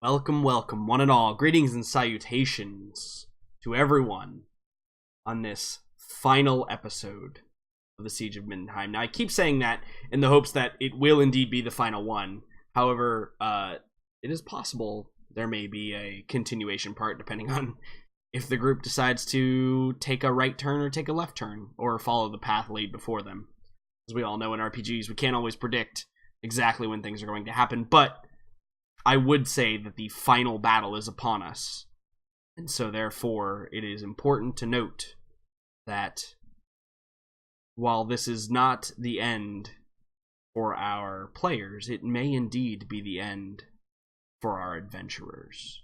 Welcome, welcome, one and all. Greetings and salutations to everyone on this final episode of the Siege of Middenheim. Now, I keep saying that in the hopes that it will indeed be the final one. However, it is possible there may be a continuation part depending on if the group decides to take a right turn or take a left turn or follow the path laid before them. As we all know in RPGs, we can't always predict exactly when things are going to happen, but I would say that the final battle is upon us. And so therefore, it is important to note that while this is not the end for our players, it may indeed be the end for our adventurers.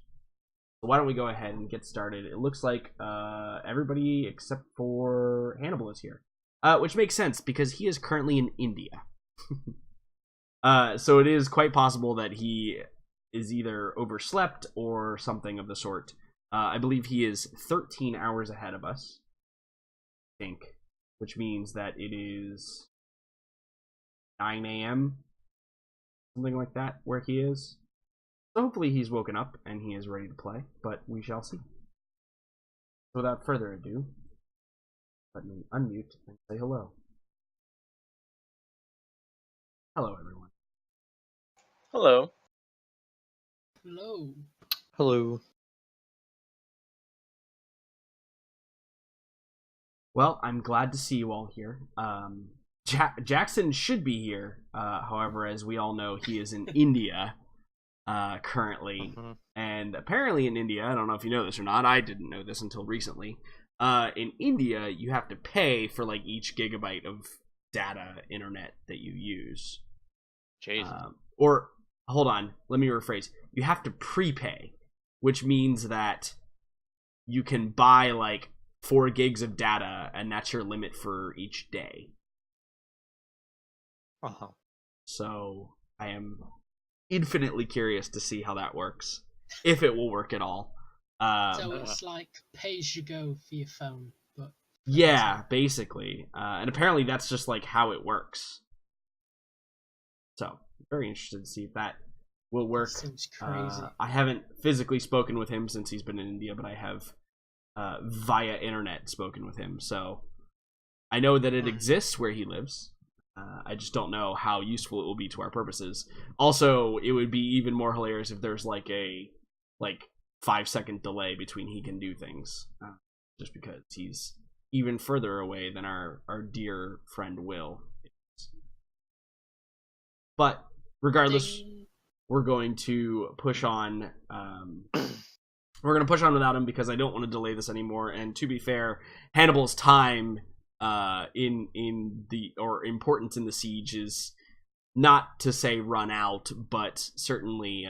So why don't we go ahead and get started? It looks like everybody except for Hannibal is here. Which makes sense, because he is currently in India. So it is quite possible that he is either overslept or something of the sort. I believe he is 13 hours ahead of us, I think, which means that it is 9 a.m., something like that, where he is. So hopefully he's woken up and he is ready to play, but we shall see. Without further ado, let me unmute and say hello. Hello, everyone. Hello. Hello. Hello. Well, I'm glad to see you all here. Jackson should be here. However, as we all know, he is in India currently. Mm-hmm. And apparently in India, I don't know if you know this or not, I didn't know this until recently. In India, you have to pay for like each gigabyte of data internet that you use. Jesus. Or, hold on, let me rephrase. You have to prepay, which means that you can buy like 4 gigs of data, and that's your limit for each day. Uh-huh. So I am infinitely curious to see how that works, if it will work at all. So it's like pay as you go for your phone, but yeah, basically. And apparently that's just like how it works. So very interested to see if that will work. Seems crazy. I haven't physically spoken with him since he's been in India, but I have via internet spoken with him. So I know that it exists where he lives. I just don't know how useful it will be to our purposes. Also, it would be even more hilarious if there's like a 5-second delay between he can do things, just because he's even further away than our dear friend Will. But regardless, Ding. we're going to push on. We're going to push on without him because I don't want to delay this anymore. And to be fair, Hannibal's time in the or importance in the siege is not to say run out, but certainly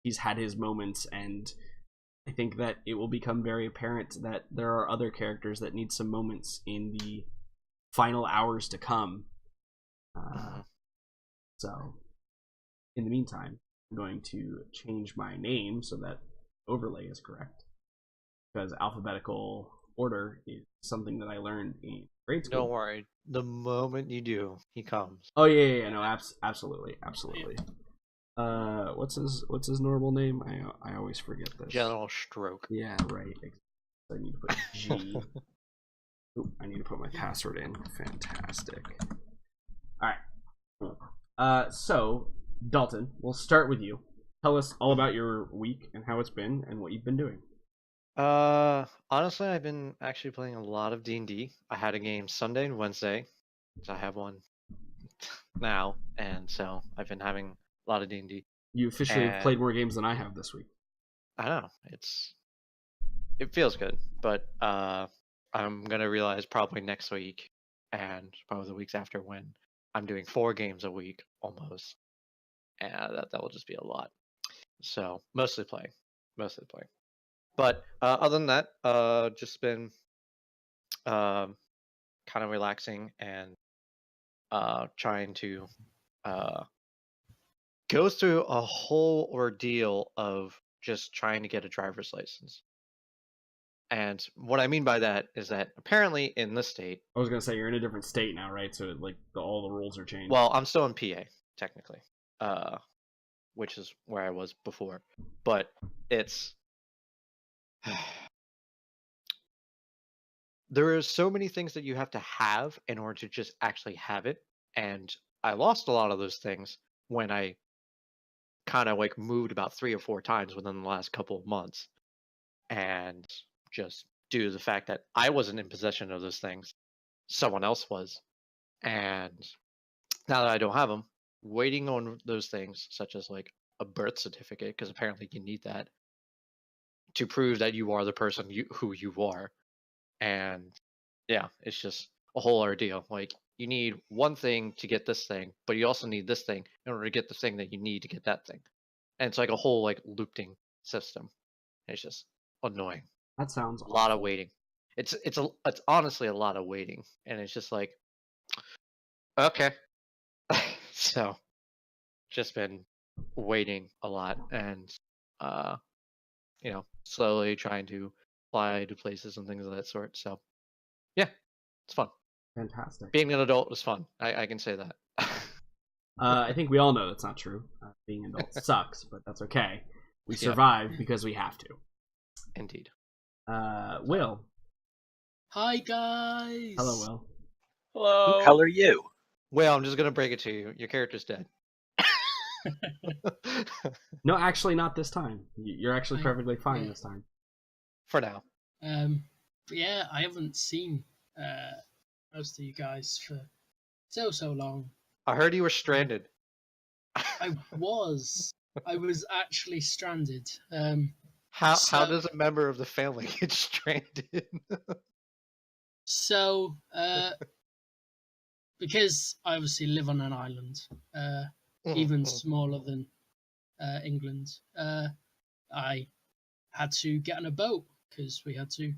he's had his moments, and I think that it will become very apparent that there are other characters that need some moments in the final hours to come. So, in the meantime, I'm going to change my name so that overlay is correct, because alphabetical order is something that I learned in grade school. Don't worry. The moment you do, he comes. Oh yeah, no, absolutely. What's his normal name? I always forget this. General Stroke. Yeah, right. I need to put G. Oop, I need to put my password in. Fantastic. All right. Cool. So Dalton, we'll start with you. Tell us all about your week and how it's been and what you've been doing. Honestly, I've been actually playing a lot of D&D. I had a game Sunday and Wednesday, so I have one now, and so I've been having a lot of D&D. You officially have played more games than I have this week. I know, it feels good, but I'm gonna realize probably next week and probably the weeks after when I'm doing 4 games a week almost, and that will just be a lot. So mostly playing. But other than that, just been kind of relaxing and trying to go through a whole ordeal of just trying to get a driver's license. And what I mean by that is that apparently in this state, I was gonna say you're in a different state now, right? So like all the rules are changed. well, I'm still in PA technically, which is where I was before. But it's there are so many things that you have to have in order to just actually have it, and I lost a lot of those things when I kind of like moved about 3 or 4 times within the last couple of months, and just due to the fact that I wasn't in possession of those things, someone else was, and now that I don't have them, waiting on those things, such as like a birth certificate, because apparently you need that to prove that you are the person who you are. And yeah, it's just a whole ordeal. Like, you need one thing to get this thing, but you also need this thing in order to get the thing that you need to get that thing. And it's like a whole like looping system. It's just annoying. That sounds A lot of awful. waiting. It's honestly a lot of waiting, and it's just like, okay. So just been waiting a lot, and slowly trying to apply to places and things of that sort. So yeah, it's fun. Fantastic. Being an adult is fun. I can say that. I think we all know that's not true. Being an adult sucks, but that's okay. We Yep. survive because we have to. Indeed. Will. Hi guys. Hello, Will. Who the hell are you? Well, I'm just gonna break it to you. Your character's dead. No, actually, not this time. You're actually perfectly fine yeah. this time. For now. But yeah, I haven't seen most of you guys for so long. I heard you were stranded. I was actually stranded. How So- does a member of the family get stranded? So, because I obviously live on an island, even smaller than England, I had to get on a boat because we had to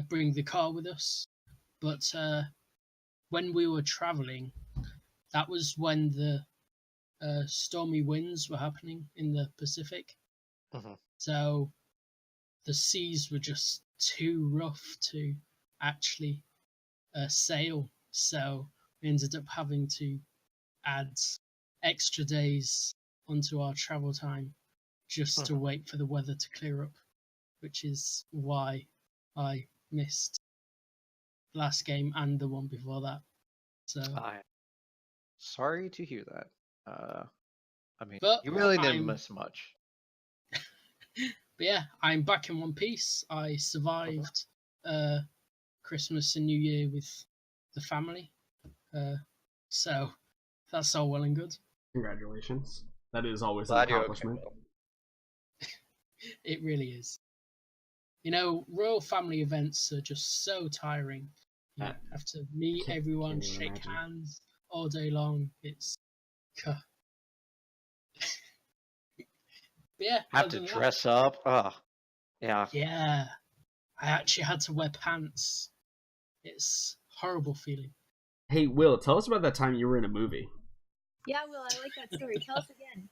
bring the car with us. But when we were traveling, that was when the stormy winds were happening in the Pacific. Mhm. So the seas were just too rough to actually sail. So we ended up having to add extra days onto our travel time just to wait for the weather to clear up, which is why I missed the last game and the one before that. So, I'm sorry to hear that. I mean, But you really didn't I'm- miss much. but yeah, I'm back in one piece. I survived Christmas and New Year with the family. So that's all well and good. Congratulations. That is always Glad an you're okay, accomplishment. Will. It really is. You know, royal family events are just so tiring. You Yeah. have to meet Can't- everyone, can't even shake imagine. hands all day long. It's. But yeah, Have other to than that- dress up. Yeah. Yeah, I actually had to wear pants. It's horrible feeling. Hey, Will, tell us about that time you were in a movie. Yeah, Will, I like that story. Tell us again.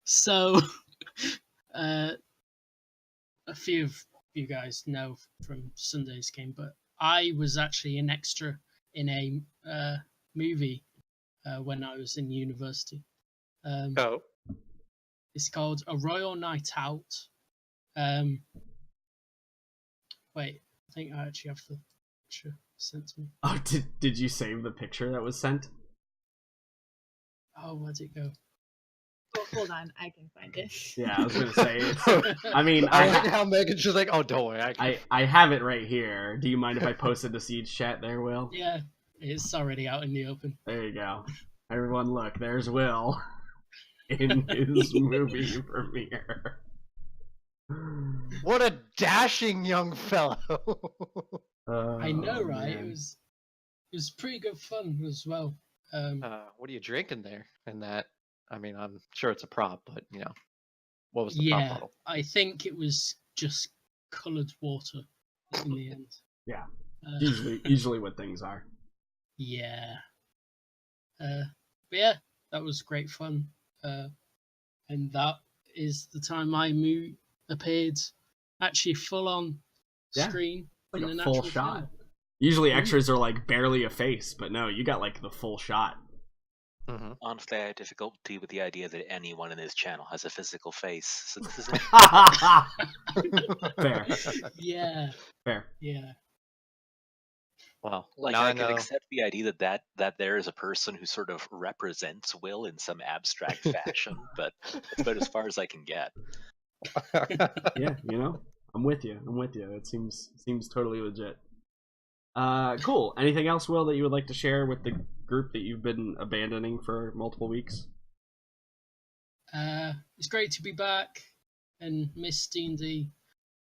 So, a few of you guys know from Sunday's game, but I was actually an extra in a movie when I was in university. Oh. It's called A Royal Night Out. Wait, I think I actually have the picture sent to me. Oh, did you save the picture that was sent? Oh, where'd it go? Oh, hold on, I can find it. Yeah, I was gonna say. I mean, I like how Megan's just like, oh, don't worry. I have it right here. Do you mind if I posted the Siege chat there, Will? Yeah, it's already out in the open. There you go. Everyone, look. There's Will in his movie premiere. What a dashing young fellow. I know, right? Man. It was pretty good fun as well. What are you drinking there? And that, I mean, I'm sure it's a prop, but what was the Yeah, prop bottle? I think it was just coloured water in the end. Yeah. Uh, Usually what things are. Yeah. But yeah, that was great fun. And that is the time I appeared actually full on Yeah, screen Like in a an full actual shot. film. Usually Mhm. extras are like barely a face, but no, you got like the full shot. Mm-hmm. Honestly, I have difficulty with the idea that anyone in this channel has a physical face, so this is Fair. Yeah, Fair. yeah. Well, like now I I can know. accept the idea that there is a person who sort of represents Will in some abstract fashion, but that's about as far as I can get. Yeah, I'm with you. It seems totally legit. Cool. Anything else, Will, that you would like to share with the group that you've been abandoning for multiple weeks? It's great to be back and miss D&D.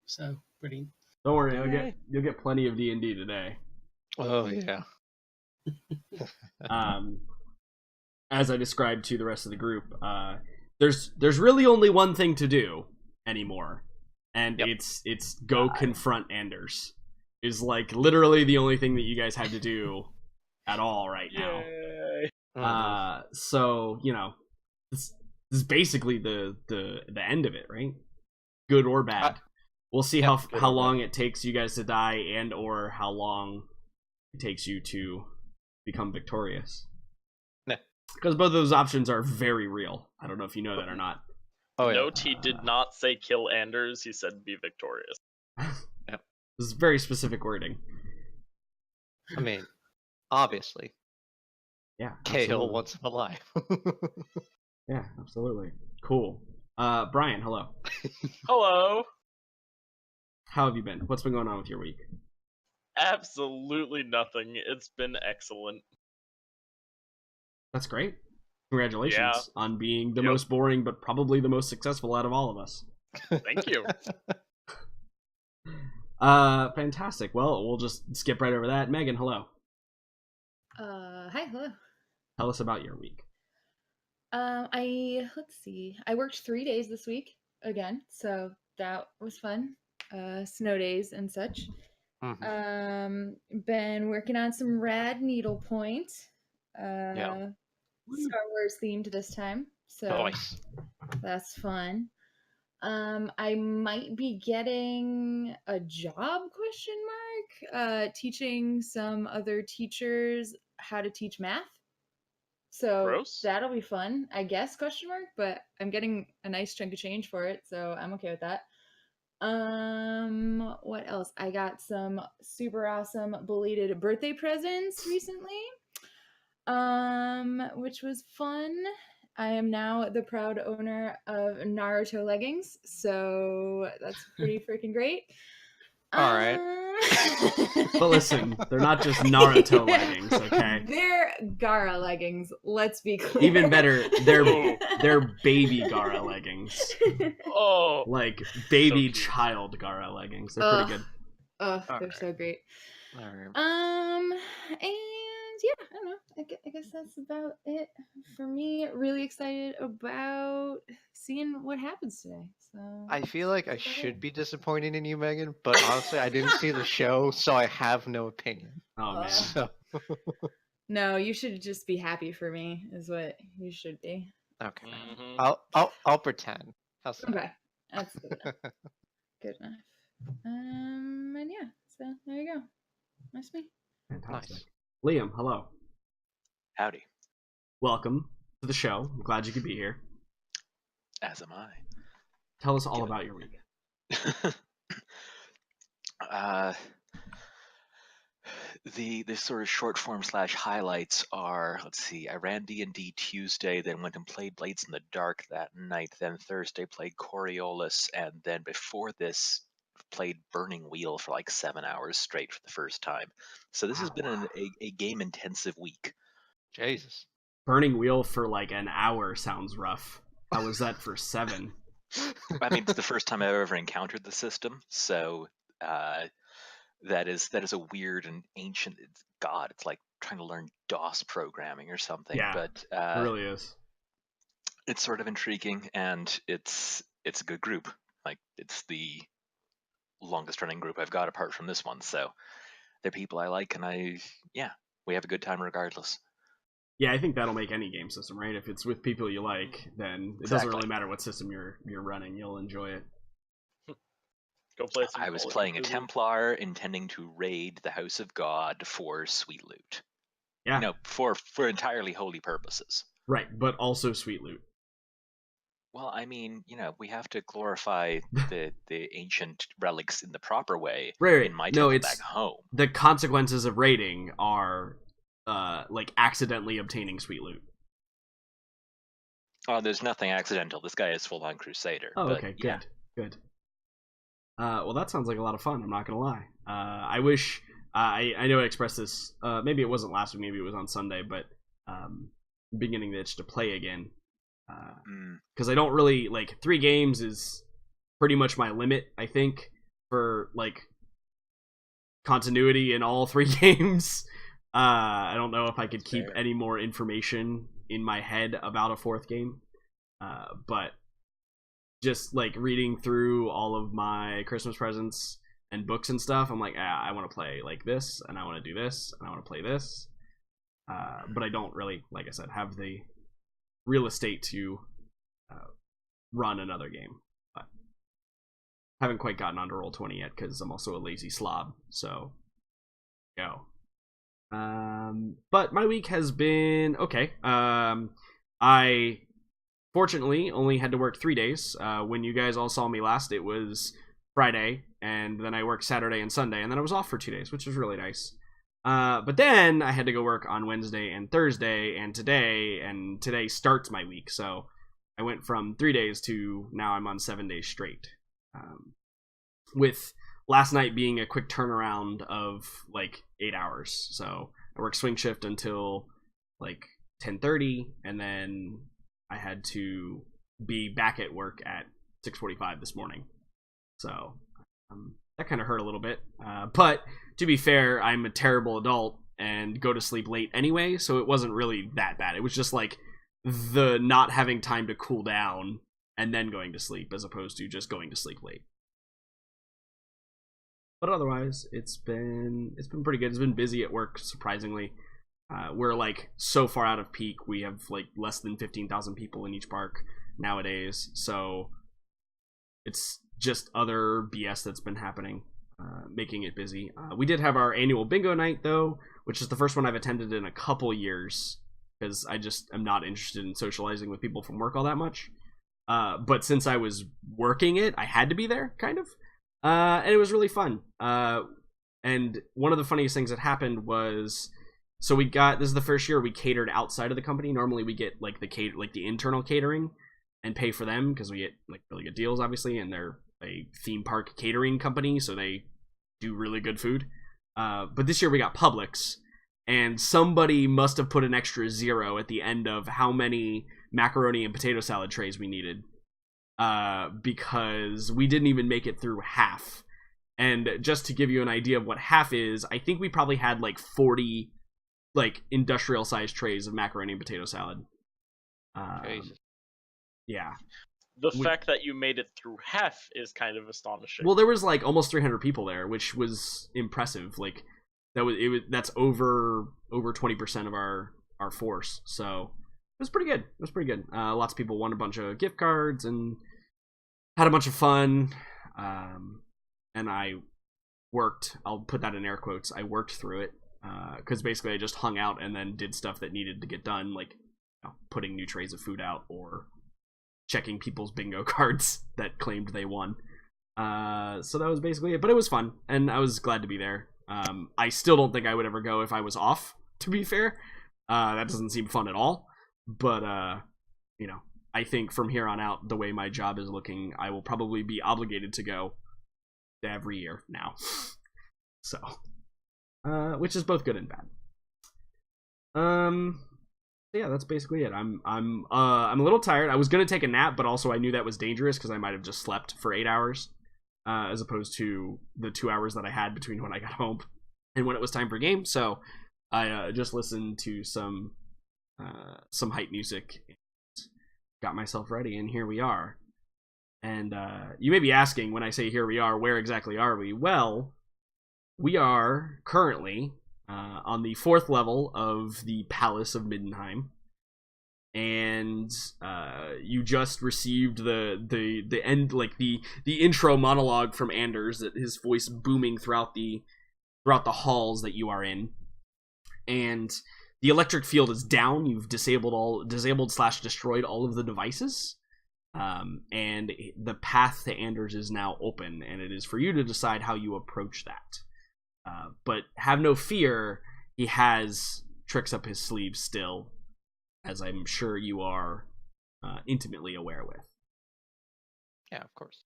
So brilliant. Don't worry, Yay. you'll get plenty of D&D today. Oh yeah. As I described to the rest of the group, there's really only one thing to do anymore, and Yep. it's go confront Anders. Is like literally the only thing that you guys have to do at all right now. Yay. So this is basically the end of it, right? Good or bad. We'll see Yep, how long it takes you guys to die, and or how long it takes you to become victorious. Nah. Because both of those options are very real. I don't know if you know that or not. Oh yeah. Note, he did not say kill Anders, he said be victorious. This is very specific wording. I mean, obviously, Yeah, KO absolutely. once in a life. Yeah, absolutely. Cool. Brian, hello. Hello. How have you been? What's been going on with your week? Absolutely nothing. It's been excellent. That's great. Congratulations Yeah. on being the Yep. most boring, but probably the most successful out of all of us. Thank you. Fantastic. Well, we'll just skip right over that. Megan, hello. Hi, hello. Tell us about your week. Let's see. I worked 3 days this week again, so that was fun. Snow days and such. Mhm. Been working on some rad needlepoint. Yeah. Star Wars themed this time, so Nice. that's fun. I might be getting a job, question mark, teaching some other teachers how to teach math. So Gross. that'll be fun, I guess, question mark, but I'm getting a nice chunk of change for it, so I'm okay with that. What else? I got some super awesome belated birthday presents recently. Which was fun. I am now the proud owner of Naruto leggings, so that's pretty freaking great. All right. But listen, they're not just Naruto leggings, okay? They're Gara leggings, let's be clear. Even better, they're baby Gara leggings. Oh. Like baby So cute. child Gara leggings. They're pretty good. Oh, All they're right. so great. All right. And yeah, I don't know. I guess that's about it for me. Really excited about seeing what happens today. So I feel like I that's about should it. be disappointed in you, Megan, but honestly, I didn't see the show, so I have no opinion. Oh man. So, No, you should just be happy for me. Is what you should be. okay. Mhm. I'll pretend. How's that? Okay, that's good enough. Good enough. And yeah, so there you go. That's me. Fantastic. Nice. Liam, hello. Howdy, Welcome to the show. I'm glad you could be here. as am I. Tell us all about your week. The sort of short form / highlights are, let's see, I ran D&D Tuesday, then went and played Blades in the Dark that night, then Thursday played Coriolis, and then before this played Burning Wheel for like 7 hours straight for the first time. So this has been a game intensive week. Jesus. Burning Wheel for like an hour sounds rough. How was that for 7? I mean, it's the first time I've ever encountered the system, so that is a weird and ancient god. It's like trying to learn DOS programming or something. Yeah, But it really is. it's sort of intriguing, and it's a good group. Like, it's the longest running group I've got apart from this one, so they're people I like, and we have a good time regardless. Yeah, I think that'll make any game system, right? If it's with people you like, then it doesn't Exactly. really matter what system you're running. You'll enjoy it. Go play some I was Call of playing a Cthulhu. Templar intending to raid the House of God for sweet loot. Yeah. for entirely holy purposes. Right, but also sweet loot. Well, I mean, we have to glorify the ancient relics in the proper way Right. in my No, temple it's back home. the consequences of raiding are like accidentally obtaining sweet loot. Oh, there's nothing accidental. This guy is full-on crusader. Oh, but, okay, yeah. good. Well, that sounds like a lot of fun. I'm not gonna lie. I wish I know I expressed this. Maybe it wasn't last week. Maybe it was on Sunday. But beginning the itch to play again. Because I don't really like 3 games is pretty much my limit. I think for like continuity in all 3 games. I don't know if I could keep any more information in my head about a 4th game. But just like reading through all of my Christmas presents and books and stuff, I'm like, I want to play like this, and I want to do this, and I want to play this. But I don't really, like I said, have the real estate to run another game. But haven't quite gotten onto Roll20 yet because I'm also a lazy slob. So go. But my week has been okay. I fortunately only had to work 3 days. When you guys all saw me last, it was Friday, and then I worked Saturday and Sunday, and then I was off for 2 days, which was really nice. But then I had to go work on Wednesday and Thursday, and today starts my week. So I went from 3 days to now I'm on 7 days straight. With last night being a quick turnaround of like 8 hours. So I worked swing shift until like 10:30, and then I had to be back at work at 6:45 this morning. So that kind of hurt a little bit. But to be fair, I'm a terrible adult and go to sleep late anyway, so it wasn't really that bad. It was just like the not having time to cool down and then going to sleep as opposed to just going to sleep late. But otherwise, it's been pretty good. It's been busy at work, surprisingly. We're like so far out of peak. We have like less than 15,000 people in each park nowadays. So it's just other BS that's been happening, making it busy. We did have our annual bingo night though, which is the first one I've attended in a couple years because I just am not interested in socializing with people from work all that much. But since I was working it, I had to be there, kind of. And it was really fun. And one of the funniest things that happened was, so this is the first year we catered outside of the company. Normally we get like the internal catering and pay for them because we get like really good deals, obviously, and they're a theme park catering company, so they do really good food. But this year we got Publix, and somebody must have put an extra 0 at the end of how many macaroni and potato salad trays we needed. Because we didn't even make it through half. And just to give you an idea of what half is, I think we probably had like 40 like industrial sized trays of macaroni and potato salad. Yeah. The fact that you made it through half is kind of astonishing. Well, there was like almost 300 people there, which was impressive. Like that's over 20% of our force. So it was pretty good. Lots of people won a bunch of gift cards and had a bunch of fun. And I worked, I'll put that in air quotes, I worked through it. Because basically I just hung out and then did stuff that needed to get done, like putting new trays of food out or checking people's bingo cards that claimed they won. So that was basically it. But it was fun, and I was glad to be there. I still don't think I would ever go if I was off, to be fair. That doesn't seem fun at all. But, I think from here on out, the way my job is looking, I will probably be obligated to go every year now. So, which is both good and bad. Yeah, that's basically it. I'm a little tired. I was gonna take a nap, but also I knew that was dangerous because I might have just slept for 8 hours, as opposed to the 2 hours that I had between when I got home and when it was time for game. So I just listened to some hype music, and got myself ready, and here we are. And you may be asking, when I say here we are, where exactly are we? Well, we are currently on the 4th level of the Palace of Middenheim, and you just received the end, like the intro monologue from Anders, that his voice booming throughout the halls that you are in. And the electric field is down. You've disabled/destroyed all of the devices. And the path to Anders is now open, and it is for you to decide how you approach that. But have no fear, he has tricks up his sleeves still, as I'm sure you are intimately aware with. Yeah, of course.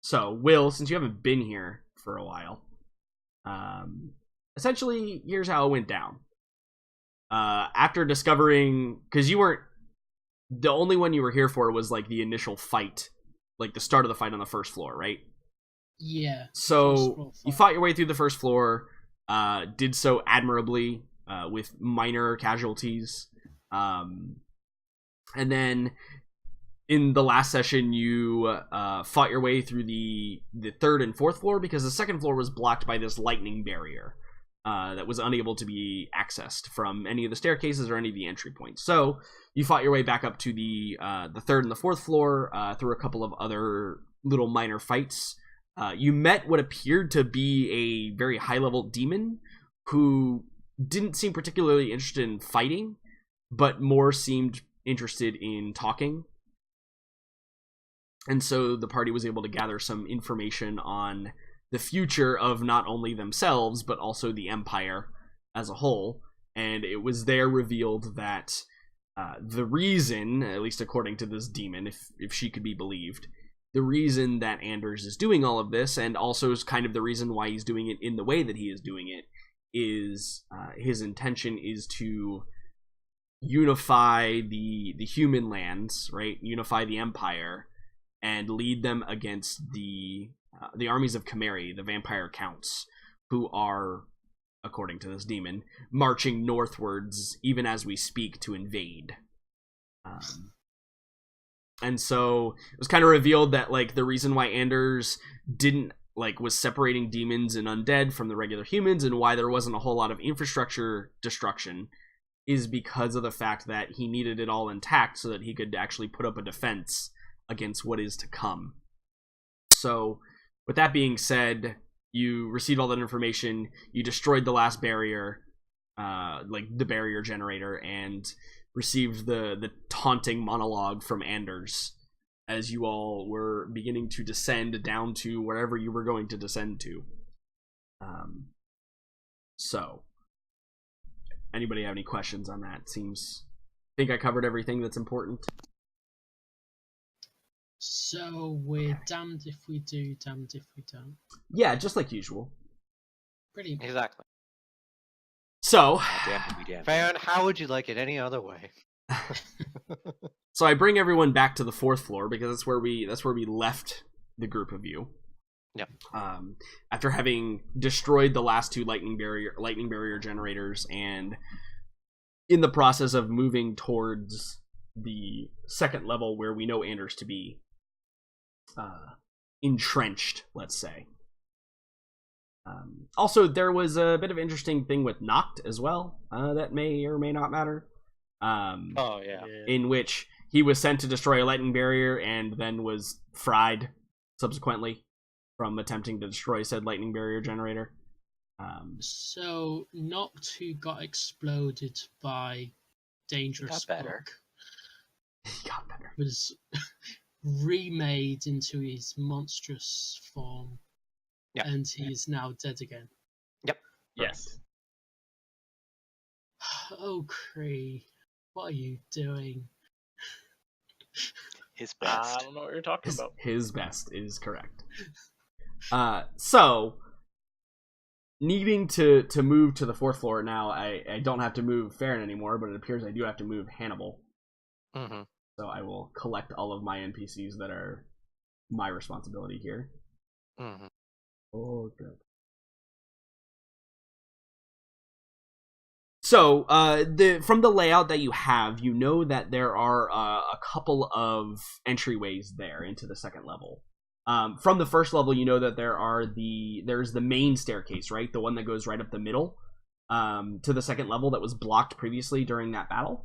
So, Will, since you haven't been here for a while, essentially, here's how it went down. After discovering, because you weren't, the only one you were here for was like the initial fight, like the start of the fight on the first floor, right? Yeah. So you fought your way through the first floor, did so admirably, with minor casualties, and then in the last session you fought your way through the third and fourth floor, because the second floor was blocked by this lightning barrier that was unable to be accessed from any of the staircases or any of the entry points. So you fought your way back up to the third and the fourth floor through a couple of other little minor fights. You met what appeared to be a very high-level demon who didn't seem particularly interested in fighting, but more seemed interested in talking. And so the party was able to gather some information on the future of not only themselves, but also the Empire as a whole. And it was there revealed that the reason, at least according to this demon, if she could be believed, the reason that Anders is doing all of this, and also is kind of the reason why he's doing it in the way that he is doing it, is his intention is to unify the human lands, right? Unify the Empire, and lead them against the armies of Chimeri, the vampire counts, who are, according to this demon, marching northwards even as we speak to invade. And so it was kind of revealed that like the reason why Anders didn't was separating demons and undead from the regular humans, and why there wasn't a whole lot of infrastructure destruction, is because of the fact that he needed it all intact so that he could actually put up a defense against what is to come. So with that being said, you received all that information, you destroyed the last barrier, the barrier generator, and received the taunting monologue from Anders as you all were beginning to descend down to wherever you were going to descend to. So, anybody have any questions on that? Think I covered everything that's important. So we're damned if we do, damned if we don't. Yeah, just like usual. Brilliant. Exactly. So, Damn to be damned. Farron, how would you like it any other way? so I bring everyone back to the fourth floor because that's where we left the group of you. Yep. After having destroyed the last two lightning barrier generators, and in the process of moving towards the second level where we know Anders to be entrenched, let's say. Also, there was a bit of interesting thing with Noct as well that may or may not matter. Oh, yeah. In which he was sent to destroy a lightning barrier and then was fried subsequently from attempting to destroy said lightning barrier generator. So Noct, who got exploded by Dangerous Got better. Book, He got better. was remade into his monstrous form. Yeah. And he is now dead again. Yes. Oh, Cree, what are you doing? His I best. don't know what you're talking about. His best is correct. So needing to move to the fourth floor now, I don't have to move Farron anymore, but it appears I do have to move Hannibal. Mm-hmm. So I will collect all of my NPCs that are my responsibility here. Mm-hmm. Oh, good. So, from the layout that you have, you know that there are a couple of entryways there into the second level. From the first level, you know that there's the main staircase, right? The one that goes right up the middle, to the second level that was blocked previously during that battle.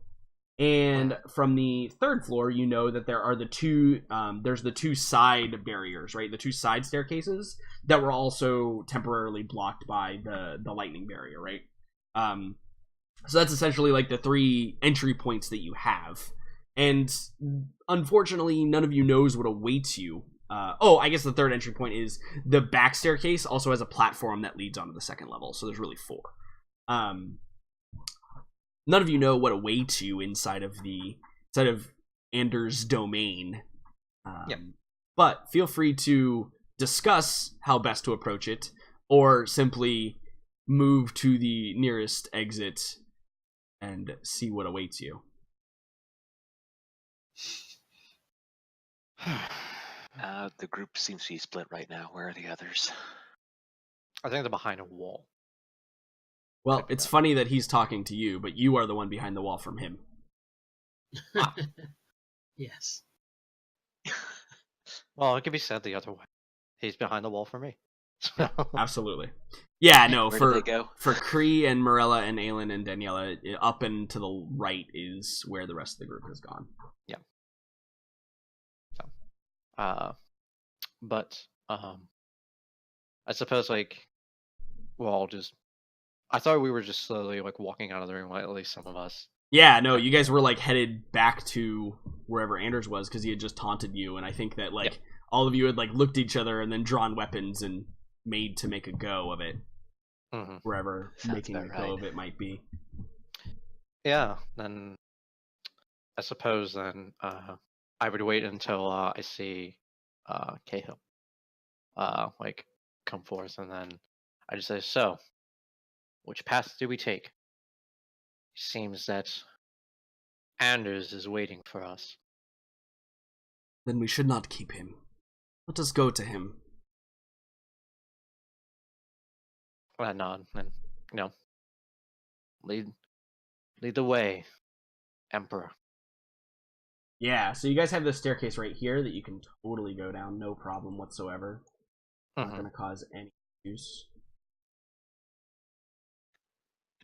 And from the third floor, you know that there are there's the two side barriers, right? The two side staircases that were also temporarily blocked by the lightning barrier, right? So that's essentially like the 3 entry points that you have. And unfortunately, none of you knows what awaits you. I guess the 3rd entry point is the back staircase also has a platform that leads onto the 2nd level. So there's really 4. None of you know what awaits you inside of Anders' domain. But feel free to discuss how best to approach it, or simply move to the nearest exit and see what awaits you. The group seems to be split right now. Where are the others? I think they're behind a wall. Well, it's funny that he's talking to you, but you are the one behind the wall from him. Yes. Well, it could be said the other way. He's behind the wall for me. So... Absolutely. Yeah, no, Where do they go? For Kree and Morella and Aelin and Daniela, up and to the right is where the rest of the group has gone. Yeah. So, I suppose, like, I thought we were just slowly, like, walking out of the room, like, at least some of us. Yeah, no, you guys were, like, headed back to wherever Anders was, because he had just taunted you, and I think that, like, all of you had, like, looked at each other and then drawn weapons and made to make a go of it. Mm-hmm. Wherever Sounds making a go of it might be. Yeah, then I suppose then I would wait until I see Cahill like come forth, and then I just say, so which path do we take? Seems that Anders is waiting for us. Then we should not keep him. Let us go to him. I nod and lead the way, Emperor. Yeah, so you guys have this staircase right here that you can totally go down, no problem whatsoever. Not going to cause any issues.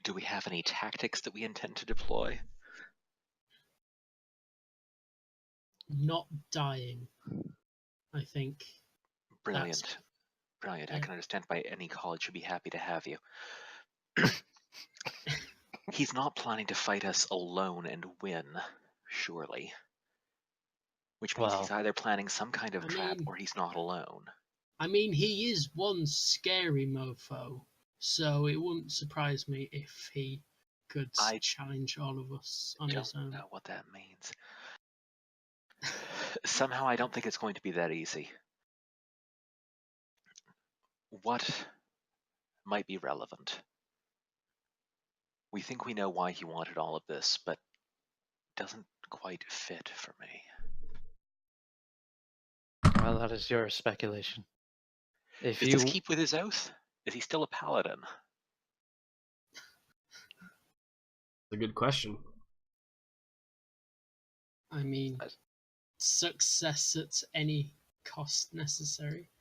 Do we have any tactics that we intend to deploy? Not dying, I think. Brilliant. Brilliant. I yeah. can understand why any college would be happy to have you. He's not planning to fight us alone and win, surely. Which means he's either planning some kind of trap or he's not alone. I mean, he is one scary mofo, so it wouldn't surprise me if he could challenge all of us on his own. I don't know what that means. Somehow I don't think it's going to be that easy. What might be relevant? We think we know why he wanted all of this, but it doesn't quite fit for me. Well, that is your speculation. Does this keep with his oath? Is he still a paladin? That's a good question. I mean, success at any cost necessary.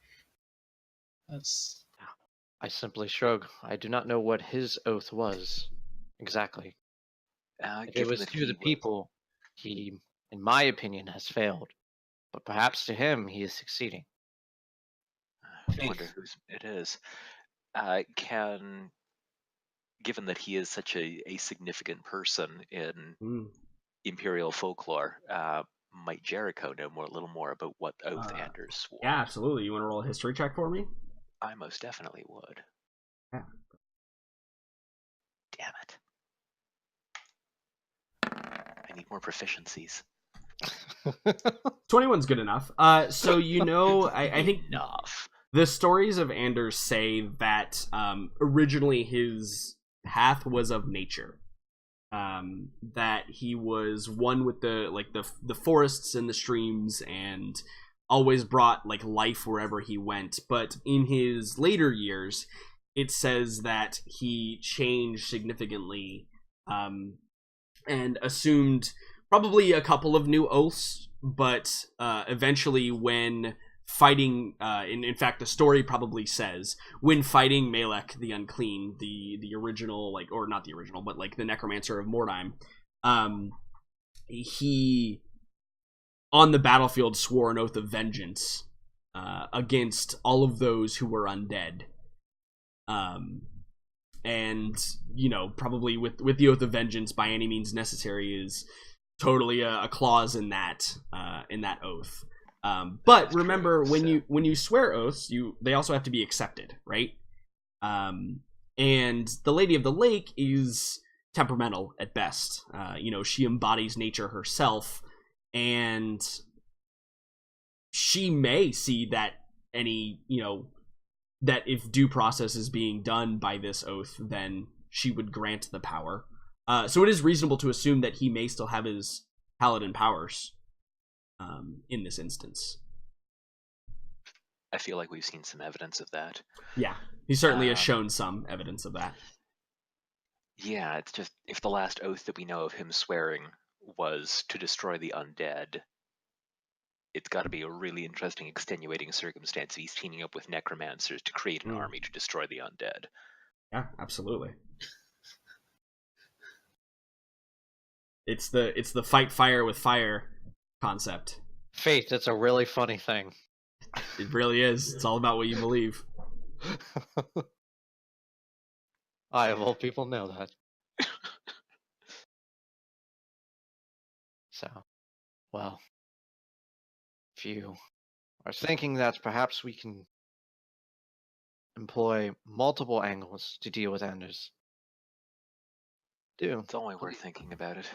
I simply shrug. I do not know what his oath was exactly. If it was to the people, he, in my opinion, has failed. But perhaps to him, he is succeeding. I wonder who it is. Given that he is such a significant person in Imperial folklore, might Jericho know a little more about what oath Anders swore? Yeah, absolutely. You want to roll a history check for me? I most definitely would. Yeah. Damn it. I need more proficiencies. 21's good enough. So I think enough. The stories of Anders say that originally his path was of nature. That he was one with the forests and the streams, and always brought like life wherever he went. But in his later years, it says that he changed significantly, and assumed probably a couple of new oaths, but eventually when fighting, in fact the story probably says, when fighting Malek the Unclean, the original, like, or not the original, but like the necromancer of Mordheim, he on the battlefield swore an oath of vengeance against all of those who were undead. and probably with the oath of vengeance by any means necessary is totally a clause in that oath. But remember, when you swear oaths, they also have to be accepted, right? And the Lady of the Lake is temperamental at best. She embodies nature herself, and she may see that that if due process is being done by this oath, then she would grant the power. So it is reasonable to assume that he may still have his paladin powers in this instance. I feel like we've seen some evidence of that. Yeah, he certainly has shown some evidence of that. Yeah, it's just, if the last oath that we know of him swearing was to destroy the undead, it's got to be a really interesting extenuating circumstance if he's teaming up with necromancers to create an army to destroy the undead. Yeah, absolutely. It's the fight fire with fire concept. Faith, it's a really funny thing. It really is. It's all about what you believe. I, of all people, know that. So, well, if you are thinking that perhaps we can employ multiple angles to deal with Anders, It's only worth thinking about it.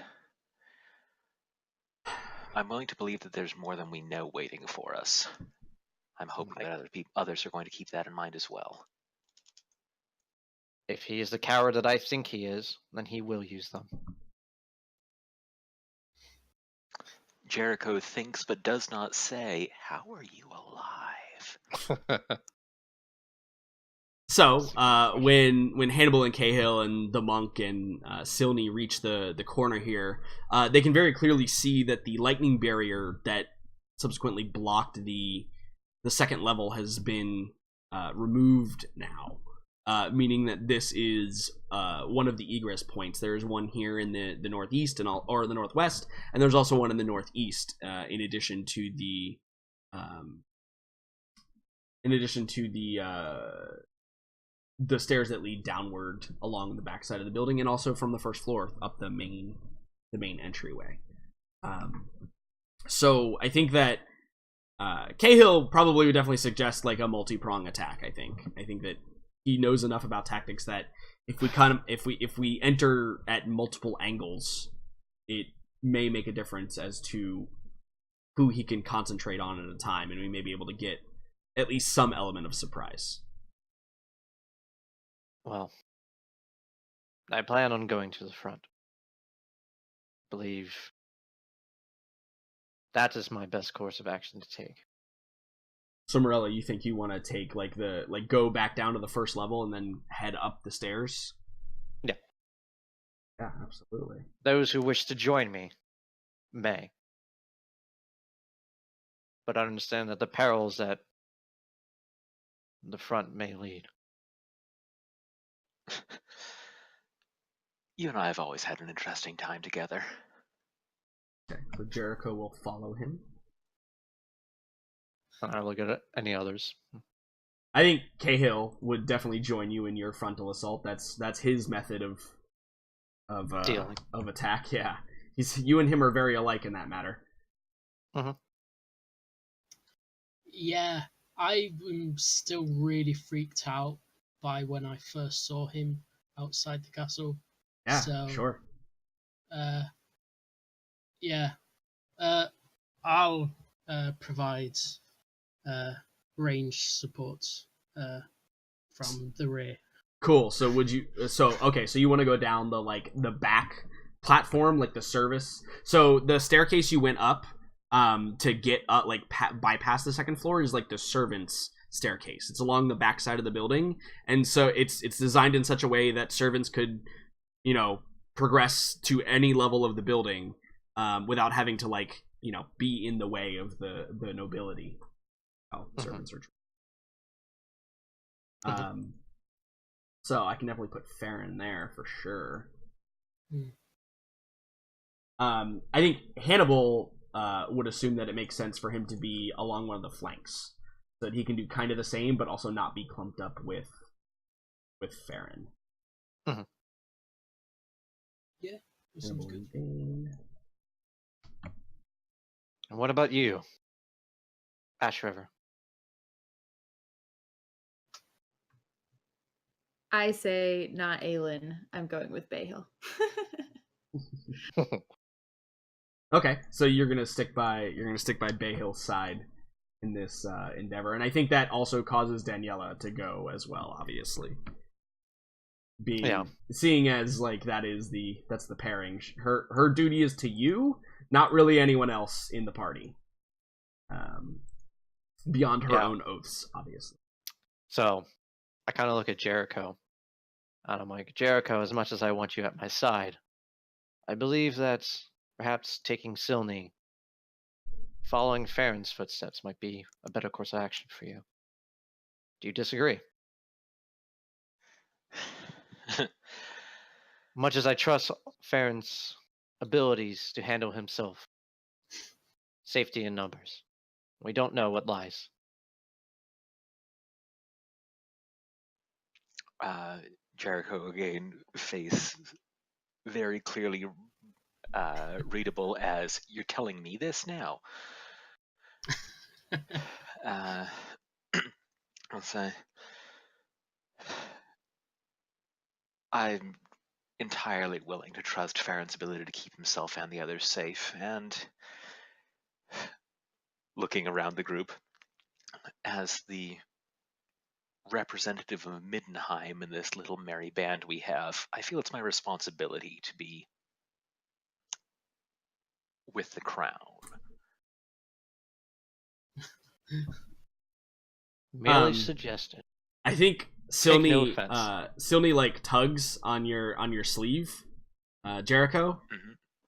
I'm willing to believe that there's more than we know waiting for us. I'm hoping that others are going to keep that in mind as well. If he is the coward that I think he is, then he will use them. Jericho thinks but does not say, "How are you alive?" So, when Hannibal and Cahill and the monk and Silney reach the corner here, they can very clearly see that the lightning barrier that subsequently blocked the second level has been removed now, meaning that this is one of the egress points. There's one here in the northeast or the northwest, and there's also one in the northeast. In addition to the stairs that lead downward along the backside of the building, and also from the first floor up the main entryway. So I think that Cahill probably would definitely suggest like a multi-prong attack. I think that he knows enough about tactics that if we enter at multiple angles, it may make a difference as to who he can concentrate on at a time, and we may be able to get at least some element of surprise. Well, I plan on going to the front. I believe that is my best course of action to take. So Morella, you think you want to take go back down to the first level and then head up the stairs? Yeah. Yeah, absolutely. Those who wish to join me may. But I understand that the perils that the front may lead. You and I have always had an interesting time together. Okay, so Jericho will follow him. I look at any others. I think Cahill would definitely join you in your frontal assault. That's his method of attack. Yeah, you and him are very alike in that matter. Mm-hmm. Yeah, I am still really freaked out by when I first saw him outside the castle. Yeah, so, sure. I'll provide range support from the rear. Cool. So so you want to go down the back platform, like the service. So the staircase you went up to get bypass the second floor is like the servants' staircase. It's along the back side of the building, and so it's designed in such a way that servants could, progress to any level of the building without having to be in the way of the nobility. Servants are. So I can definitely put Farron there for sure. I think Hannibal would assume that it makes sense for him to be along one of the flanks, so that he can do kind of the same, but also not be clumped up with Farron. Yeah, that sounds good. And what about you, Ash River? I say not Aelin. I'm going with Bay Hill. Okay, so you're gonna stick by Bay Hill's side in this endeavor, and I think that also causes Daniela to go as well, obviously. Seeing as like that's the pairing. Her duty is to you, not really anyone else in the party. Beyond her own oaths, obviously. So I kind of look at Jericho, and I'm like, Jericho, as much as I want you at my side, I believe that perhaps taking Silney, following Farron's footsteps, might be a better course of action for you. Do you disagree? Much as I trust Farron's abilities to handle himself, safety in numbers, we don't know what lies. Jericho again, face very clearly readable as, you're telling me this now? I'll say, I'm entirely willing to trust Farron's ability to keep himself and the others safe, and looking around the group, as the representative of Middenheim in this little merry band we have, I feel it's my responsibility to be with the crown. Merely suggested. I think Silney Silney like tugs on your sleeve, Jericho,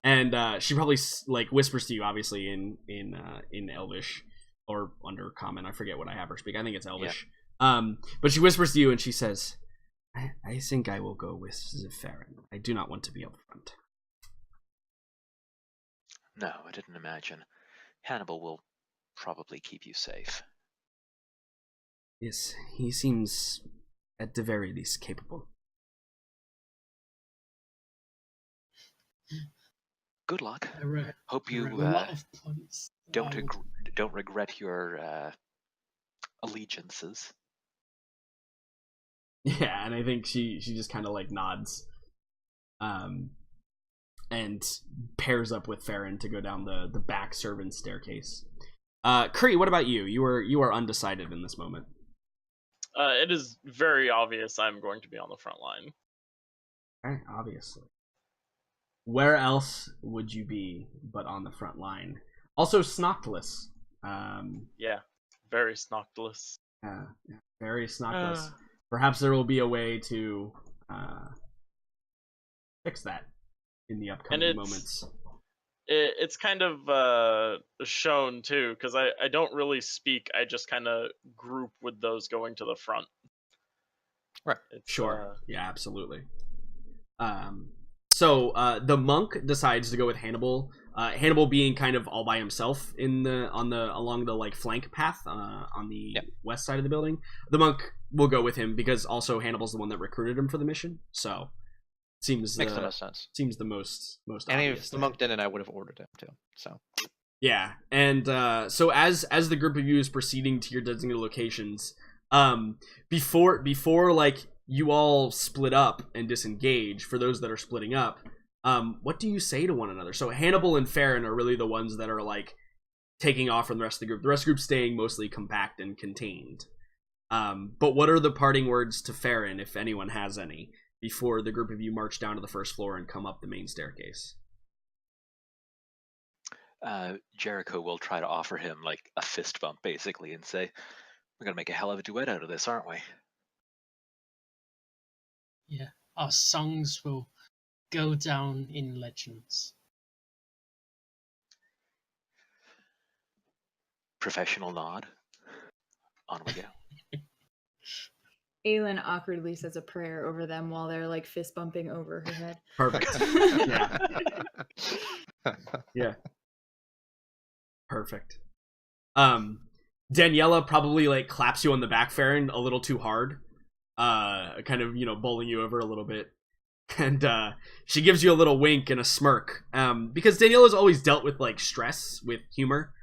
and she probably like whispers to you, obviously in Elvish or under Common. I forget what I have her speak. I think it's Elvish. Yeah. But she whispers to you and she says, "I think I will go with Farron. I do not want to be up front." No, I didn't imagine. Hannibal will probably keep you safe. Yes, he seems at the very least capable. Good luck. Hope you don't regret your allegiances. Yeah, and I think she just kind of like nods, and pairs up with Farron to go down the back servant staircase. Kree, what about you? You are undecided in this moment. It is very obvious I'm going to be on the front line. Okay, obviously. Where else would you be but on the front line? Also, Snockless. Yeah, very Snockless. Very Snockless. Perhaps there will be a way to fix that in the upcoming moments. It's kind of shown too, because I don't really speak. I just kind of group with those going to the front. Right. Sure. Yeah, absolutely. So the monk decides to go with Hannibal. Hannibal being kind of all by himself along the like flank path on the west side of the building. The monk will go with him because also Hannibal's the one that recruited him for the mission. So makes the most sense. Seems the most and obvious. If the monk didn't, I would have ordered him too. So yeah, and so as the group of you is proceeding to your designated locations, before like you all split up and disengage, for those that are splitting up, what do you say to one another? So Hannibal and Farron are really the ones that are like taking off from the rest of the group. The rest of the group's staying mostly compact and contained. But what are the parting words to Farron, if anyone has any, before the group of you march down to the first floor and come up the main staircase? Jericho will try to offer him like a fist bump, basically, and say, "We're gonna make a hell of a duet out of this, aren't we?" Yeah, our songs will go down in legends. Professional nod. On we go. Aelin awkwardly says a prayer over them while they're like fist bumping over her head. Perfect. Yeah. Perfect. Daniela probably like claps you on the back, Farron, a little too hard. Kind of, bowling you over a little bit. And she gives you a little wink and a smirk, because Daniela's always dealt with like stress with humor,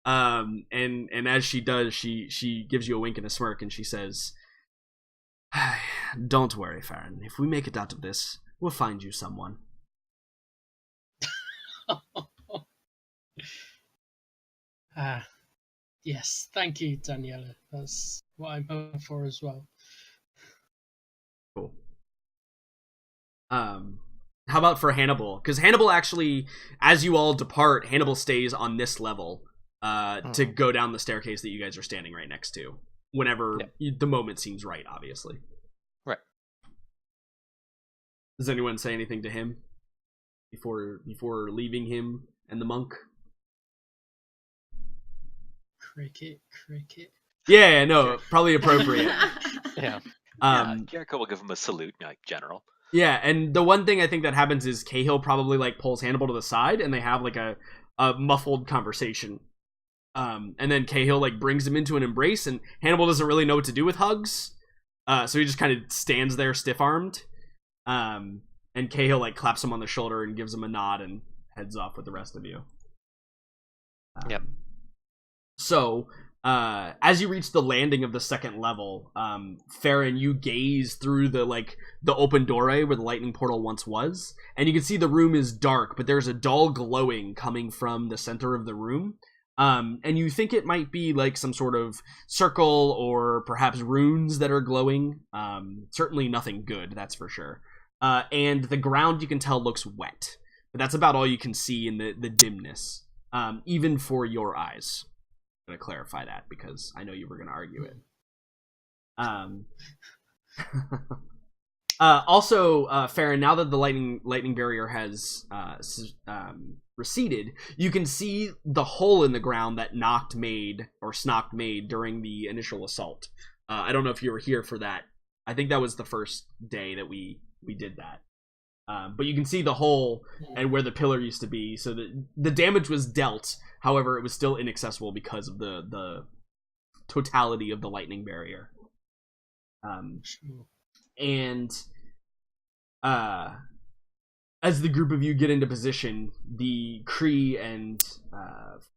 and as she does, she gives you a wink and a smirk, and she says, "Don't worry, Farron. If we make it out of this, we'll find you someone." Yes, thank you, Daniela. That's what I'm hoping for as well. Cool. How about for Hannibal? Because Hannibal actually, as you all depart, Hannibal stays on this level to go down the staircase that you guys are standing right next to whenever the moment seems right, obviously. Right. Does anyone say anything to him before leaving him and the monk? Cricket. Yeah, no, probably appropriate. Yeah. Jericho will give him a salute, like general. Yeah, and the one thing I think that happens is Cahill probably like pulls Hannibal to the side, and they have like a muffled conversation. And then Cahill like brings him into an embrace, and Hannibal doesn't really know what to do with hugs, so he just kind of stands there stiff-armed. And Cahill like claps him on the shoulder and gives him a nod and heads off with the rest of you. Yep. So, as you reach the landing of the second level, Farron, you gaze through the open doorway where the lightning portal once was, and you can see the room is dark, but there's a dull glowing coming from the center of the room. And you think it might be like some sort of circle or perhaps runes that are glowing. Certainly nothing good, that's for sure. And the ground, you can tell, looks wet. But that's about all you can see in the dimness, even for your eyes. I'm going to clarify that because I know you were going to argue it. Also, Farron, now that the lightning barrier has receded, you can see the hole in the ground that Snock made during the initial assault. I don't know if you were here for that. I think that was the first day that we did that. But you can see the hole and where the pillar used to be, so the damage was dealt. However, it was still inaccessible because of the totality of the lightning barrier. And as the group of you get into position, the Kree and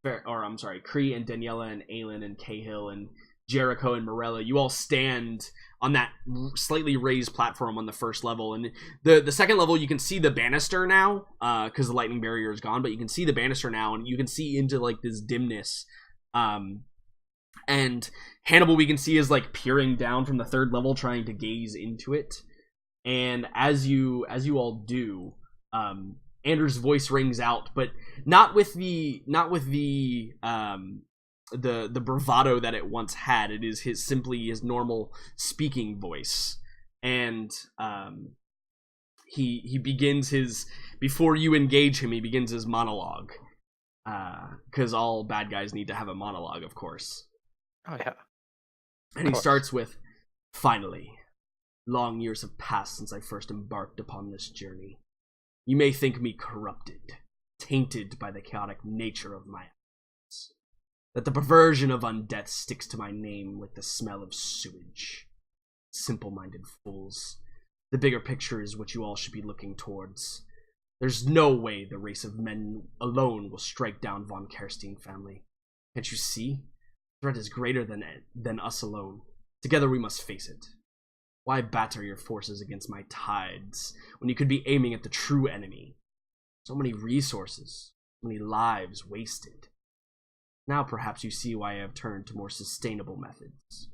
Daniela and Aelin and Cahill and Jericho and Morella, you all stand on that slightly raised platform on the first level, and the second level you can see the banister now, because the lightning barrier is gone, but you can see the banister now, and you can see into like this dimness, and Hannibal we can see is like peering down from the third level trying to gaze into it, and as you all do, Anders' voice rings out, but not with the bravado that it once had. It is simply his normal speaking voice, and he begins before you engage him, he begins his monologue, because all bad guys need to have a monologue, of course. Oh yeah. And he starts with, "Finally, long years have passed since I first embarked upon this journey. You may think me corrupted, tainted by the chaotic nature of my acts, that the perversion of undeath sticks to my name like the smell of sewage. Simple-minded fools. The bigger picture is what you all should be looking towards. There's no way the race of men alone will strike down von Kerstein family. Can't you see? The threat is greater than us alone. Together we must face it. Why batter your forces against my tides when you could be aiming at the true enemy? So many resources, so many lives wasted. Now perhaps you see why I have turned to more sustainable methods.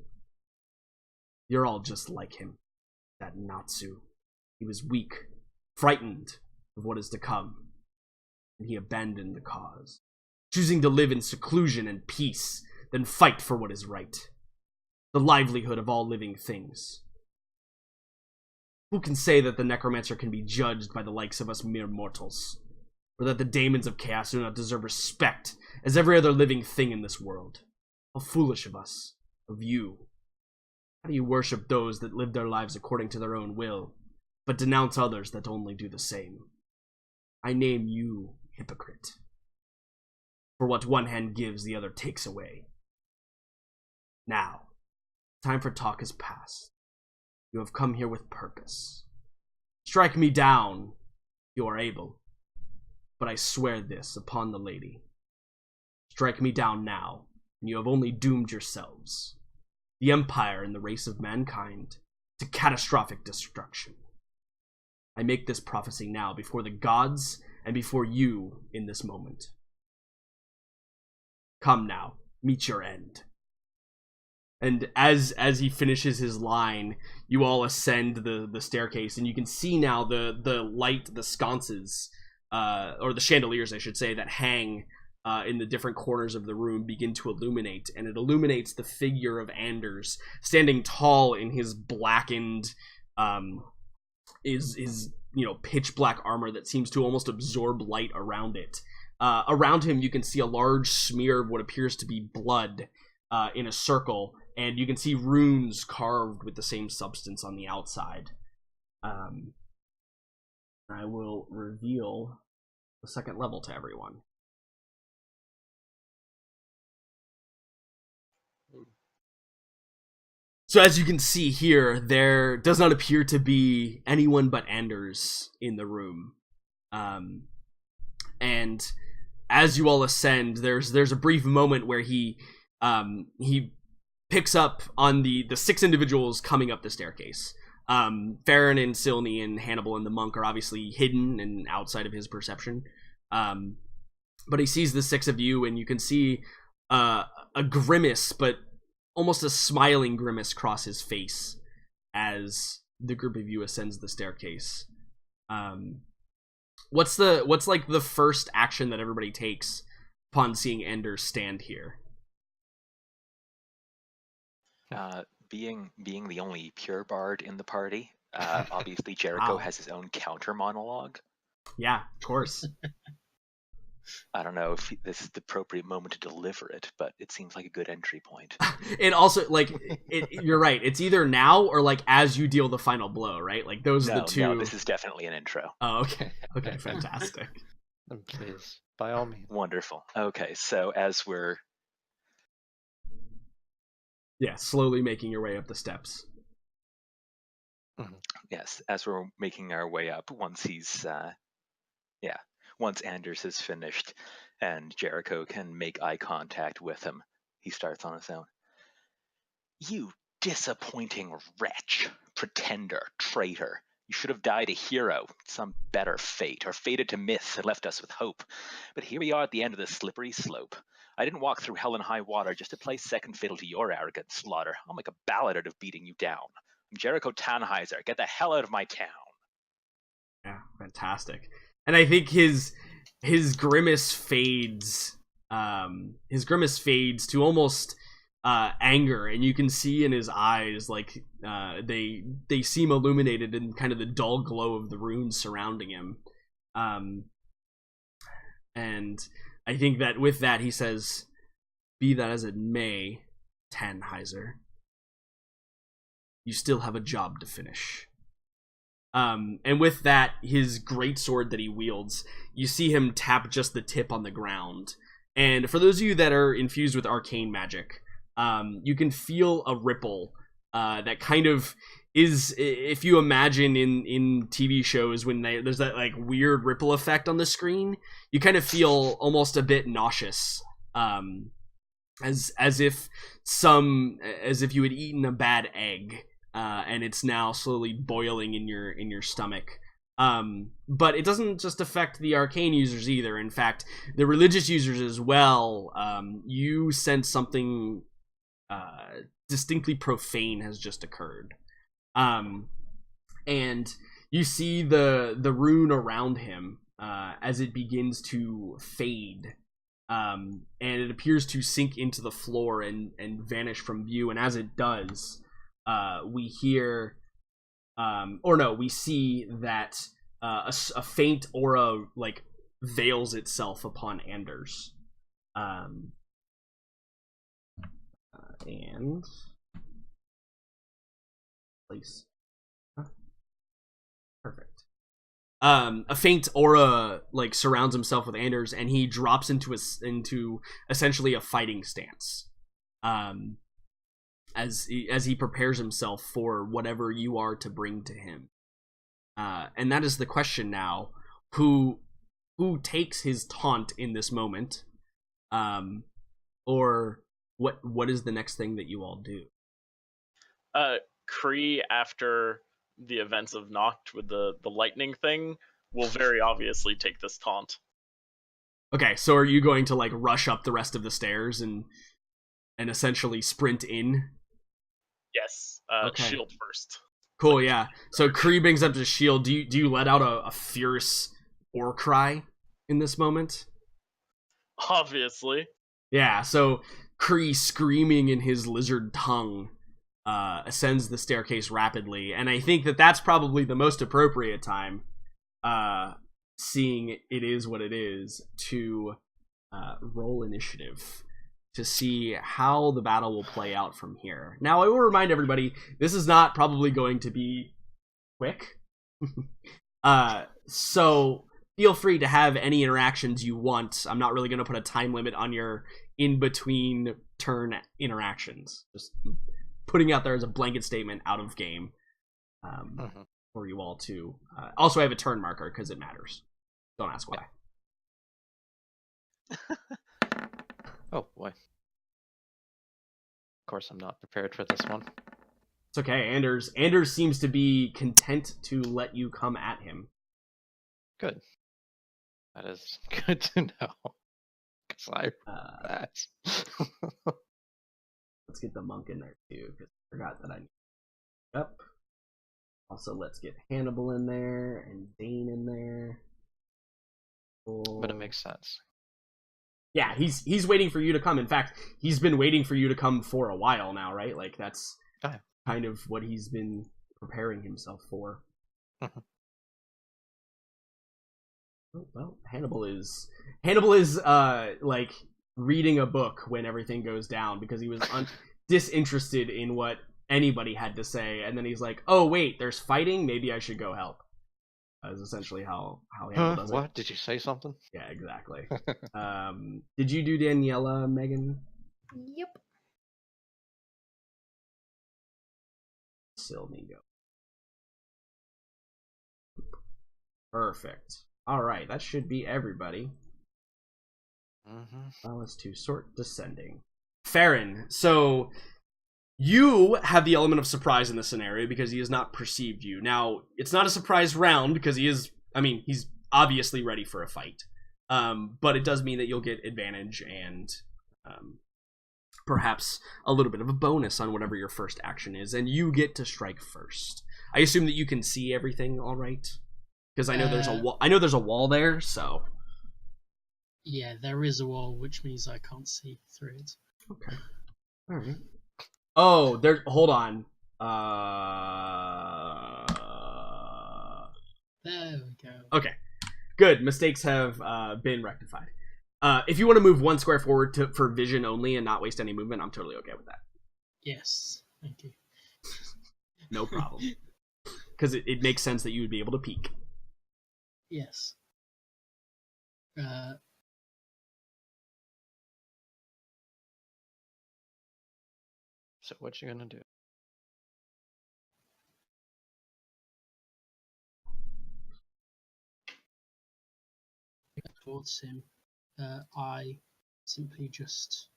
You're all just like him, that Natsu. He was weak, frightened of what is to come, and he abandoned the cause, choosing to live in seclusion and peace, then fight for what is right, the livelihood of all living things. Who can say that the necromancer can be judged by the likes of us mere mortals, or that the daemons of chaos do not deserve respect as every other living thing in this world? How foolish of us, of you. How do you worship those that live their lives according to their own will, but denounce others that only do the same? I name you hypocrite. For what one hand gives, the other takes away. Now, time for talk has passed. You have come here with purpose. Strike me down, if you are able. But I swear this upon the lady. Strike me down now, and you have only doomed yourselves, the Empire and the race of mankind, to catastrophic destruction. I make this prophecy now before the gods and before you in this moment. Come now, meet your end. And as he finishes his line, you all ascend the staircase, and you can see now the light, the sconces, or the chandeliers, I should say, that hang in the different corners of the room begin to illuminate, and it illuminates the figure of Anders standing tall in his blackened, is pitch black armor that seems to almost absorb light around it. Around him, you can see a large smear of what appears to be blood in a circle, and you can see runes carved with the same substance on the outside. I will reveal the second level to everyone. So as you can see here, there does not appear to be anyone but Anders in the room. And as you all ascend, there's a brief moment where he picks up on the 6 individuals coming up the staircase. Farron and Silney and Hannibal and the monk are obviously hidden and outside of his perception. But he sees the 6 of you, and you can see a grimace, but almost a smiling grimace, cross his face as the group of you ascends the staircase. What's like the first action that everybody takes upon seeing Anders stand here? Being the only pure bard in the party, obviously Jericho Wow. has his own counter monologue. Yeah, of course. I don't know if this is the appropriate moment to deliver it, but it seems like a good entry point. It also, you're right. It's either now or as you deal the final blow, right? Like those are the two. No, this is definitely an intro. Oh, okay. Okay, fantastic. Please, by all means. Wonderful. Okay, so as we're Slowly making your way up the steps. as we're making our way up, once Anders has finished and Jericho can make eye contact with him, he starts on his own. You disappointing wretch, pretender, traitor. You should have died a hero, some better fate, or faded to myth and left us with hope. But here we are at the end of the slippery slope. I didn't walk through hell and high water just to play second fiddle to your arrogant slaughter. I'll make a ballad out of beating you down. I'm Jericho Tannheiser. Get the hell out of my town. Yeah, fantastic. And I think his grimace fades. His grimace fades to almost anger, and you can see in his eyes they seem illuminated in kind of the dull glow of the runes surrounding him. And I think that with that he says, "Be that as it may, Tannheiser, you still have a job to finish." And with that, his greatsword that he wields, you see him tap just the tip on the ground. And for those of you that are infused with arcane magic, you can feel a ripple that kind of is, if you imagine in TV shows when there's that weird ripple effect on the screen, you kind of feel almost a bit nauseous, as if you had eaten a bad egg. And it's now slowly boiling in your stomach. But it doesn't just affect the arcane users either. In fact, the religious users as well. You sense something distinctly profane has just occurred. And you see the rune around him as it begins to fade. And it appears to sink into the floor and vanish from view. And as it does, we see that a faint aura veils itself upon Anders. And place. Perfect. A faint aura surrounds himself with Anders, and he drops into essentially a fighting stance. As he prepares himself for whatever you are to bring to him. And that is the question now: who takes his taunt in this moment, or what is the next thing that you all do? Kree, after the events of Noct with the lightning thing, will very obviously take this taunt. Okay, so are you going to like rush up the rest of the stairs and essentially sprint in? Yes. Okay. Shield first. Cool, yeah. So Kree brings up his shield. Do you let out a fierce war cry in this moment? Obviously. Yeah, so Kree, screaming in his lizard tongue, ascends the staircase rapidly, and I think that that's probably the most appropriate time, seeing it is what it is, to roll initiative to see how the battle will play out from here. Now, I will remind everybody, this is not probably going to be quick. So feel free to have any interactions you want. I'm not really going to put a time limit on your in-between turn interactions. Just putting out there as a blanket statement out of game for you all to... also, I have a turn marker because it matters. Don't ask why. Oh, boy. Of course, I'm not prepared for this one. It's okay. Anders seems to be content to let you come at him. Good. That is good to know. Because I that. Let's get the monk in there, too, because I forgot that I need up. Also, let's get Hannibal in there, and Dane in there. Cool. But it makes sense. Yeah, he's waiting for you to come. In fact, he's been waiting for you to come for a while now, right? Like, that's kind of what he's been preparing himself for. Oh, well, Hannibal is like reading a book when everything goes down because he was disinterested in what anybody had to say, and then he's like, "Oh wait, there's fighting. Maybe I should go help." Is essentially how Hannibal does it. What? Did you say something? Yeah, exactly. Did you do Daniela, Megan? Yep. Silnigo. Perfect. All right, that should be everybody. Let's do sort descending. Farron, so you have the element of surprise in this scenario because he has not perceived you. Now, it's not a surprise round because he's obviously ready for a fight. But it does mean that you'll get advantage and perhaps a little bit of a bonus on whatever your first action is, and you get to strike first. I assume that you can see everything all right? Because I know there's a wall. I know there's a wall there, so... Yeah, there is a wall, which means I can't see through it. Okay. All right. Oh, there. Hold on. There we go. Okay. Good. Mistakes have been rectified. If you want to move one square forward for vision only and not waste any movement, I'm totally okay with that. Yes, thank you. No problem. Because it makes sense that you would be able to peek. Yes. So what you gonna do? Towards him, I simply just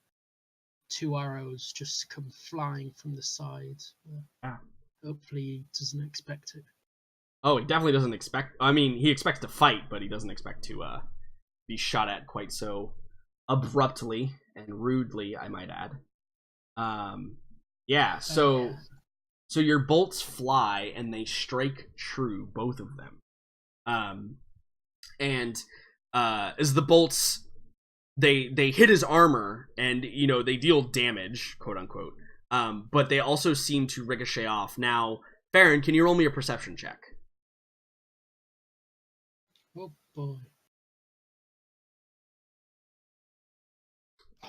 2 arrows just come flying from the side. Hopefully he doesn't expect it. Oh, he definitely doesn't expect... I mean, he expects to fight, but he doesn't expect to be shot at quite so abruptly and rudely, I might add. Yeah, so your bolts fly and they strike true, both of them. And as the bolts, they hit his armor and, they deal damage, quote unquote. But they also seem to ricochet off. Now, Farron, can you roll me a perception check? Oh boy.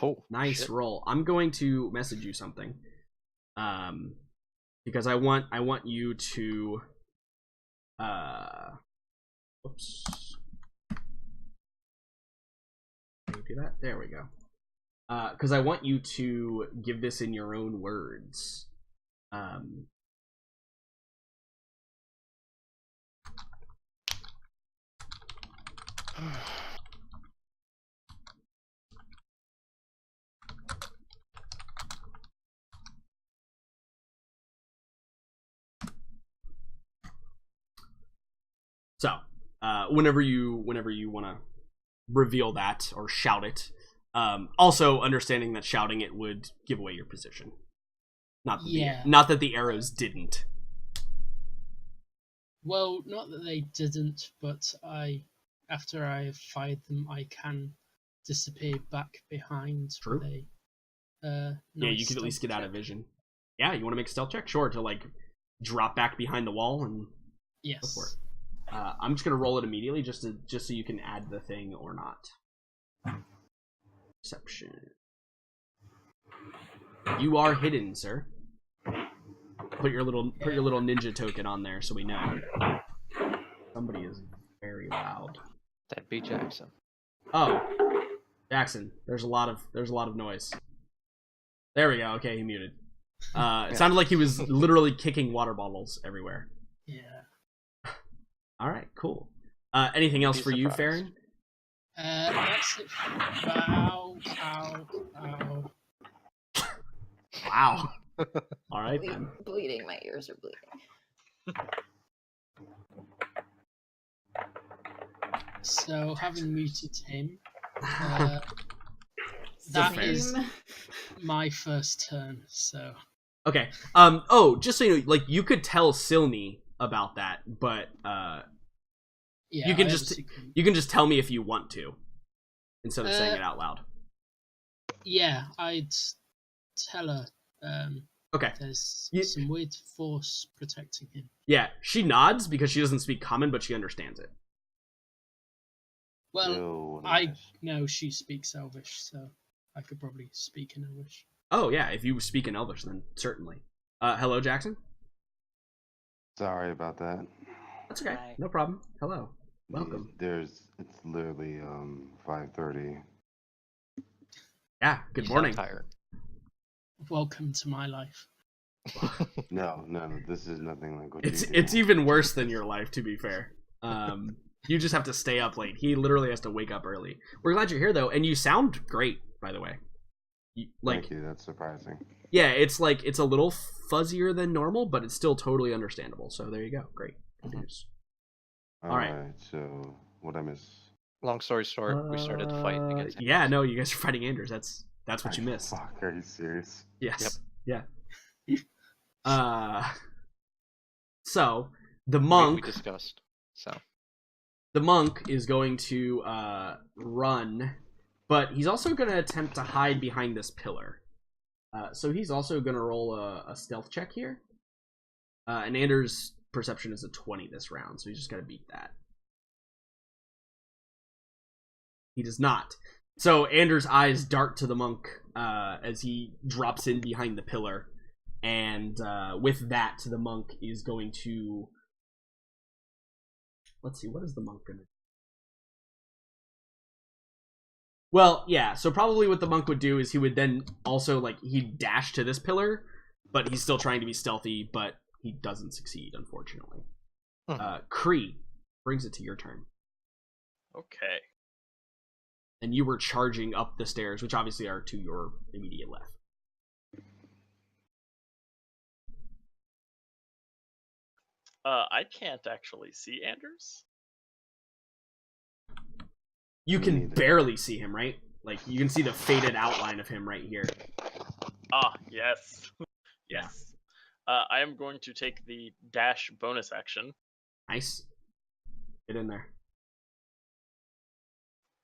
Oh, nice shit. Roll. I'm going to message you something. Because I want you to oops. Can you do that? There we go. Because I want you to give this in your own words. So, whenever you want to reveal that or shout it, also understanding that shouting it would give away your position. Not that the arrows didn't. Well, not that they didn't, but after I have fired them, I can disappear back behind. True. With Yeah, you could at least get out of vision. Yeah, you want to make a stealth check? Sure, to like drop back behind the wall and yes. Go for it. I'm just gonna roll it immediately, just so you can add the thing or not. Perception. You are hidden, sir. Put your little ninja token on there so we know. Somebody is very loud. That'd be Jackson. Oh, Jackson. There's a lot of noise. There we go. Okay, he muted. It sounded like he was literally kicking water bottles everywhere. Yeah. All right, cool. Anything else for you, Farron? That's it. Ow. Wow. All right then. Bleeding. My ears are bleeding. So, having muted him, that is my first turn. So. Okay. Oh, just so you know, like you could tell Silney about that, but yeah, you can just tell me if you want to, instead of saying it out loud. Yeah, I'd tell her. Okay. There's some weird force protecting him. Yeah, she nods because she doesn't speak common, but she understands it. Well, I know she speaks Elvish, so I could probably speak in Elvish. Oh yeah, if you speak in Elvish, then certainly. Hello, Jackson. Sorry about that. That's okay. Hi. No problem. Hello. Welcome. It's literally 5:30. Yeah. Good morning. Tired. Welcome to my life. No, this is nothing like what It's even worse than your life, to be fair. You just have to stay up late. He literally has to wake up early. We're glad you're here though, and you sound great, by the way. Thank you. That's surprising. Yeah, it's like it's a little fuzzier than normal, but it's still totally understandable. So there you go. Great. Good news. All right. So what I miss? Long story short, we started the fight against. Yeah, no, you guys are fighting Anders. That's what you missed. Fuck, are you serious? Yes. Yep. Yeah. So the monk we discussed. So the monk is going to run, but he's also going to attempt to hide behind this pillar. So he's also going to roll a stealth check here. And Anders' perception is a 20 this round, so he's just got to beat that. He does not. So Anders' eyes dart to the monk as he drops in behind the pillar. And with that, the monk is going to... Let's see, what is the monk going to do? Well, yeah, so probably what the monk would do is he would then also, like, he'd dash to this pillar, but he's still trying to be stealthy, but he doesn't succeed, unfortunately. Kree, brings it to your turn. Okay. And you were charging up the stairs, which obviously are to your immediate left. I can't actually see Anders. You can barely see him, right? Like, you can see the faded outline of him right here. Ah, yes. Yes. I am going to take the dash bonus action. Nice. Get in there.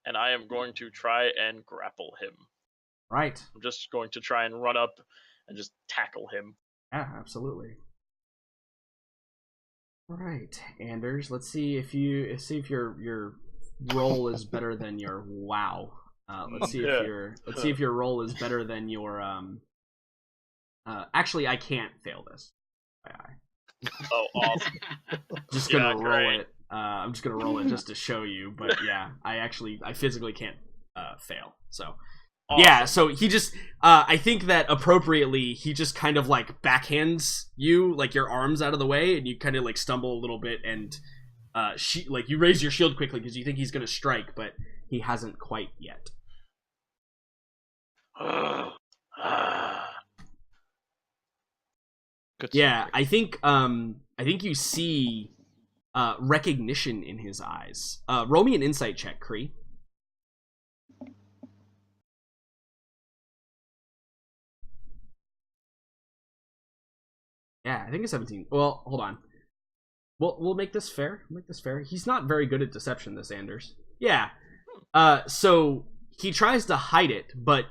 And I am going to try and grapple him. Right. I'm just going to try and run up and just tackle him. Yeah, absolutely. All right, Anders. Let's see if your roll is better than your wow. Let's see if your roll is better than your Actually, I can't fail this. Oh, awesome. Just gonna roll it. I'm just gonna roll it just to show you. But yeah, I physically can't fail. So awesome. Yeah, so he just I think that appropriately he just kind of like backhands you, like your arms out of the way, and you kind of like stumble a little bit and you raise your shield quickly because you think he's gonna strike, but he hasn't quite yet. Good Yeah, story. I think you see recognition in his eyes. Roll me an insight check, Kree. Yeah, I think it's 17. Well, hold on. We'll make this fair. He's not very good at deception, this Anders. Yeah. So he tries to hide it, but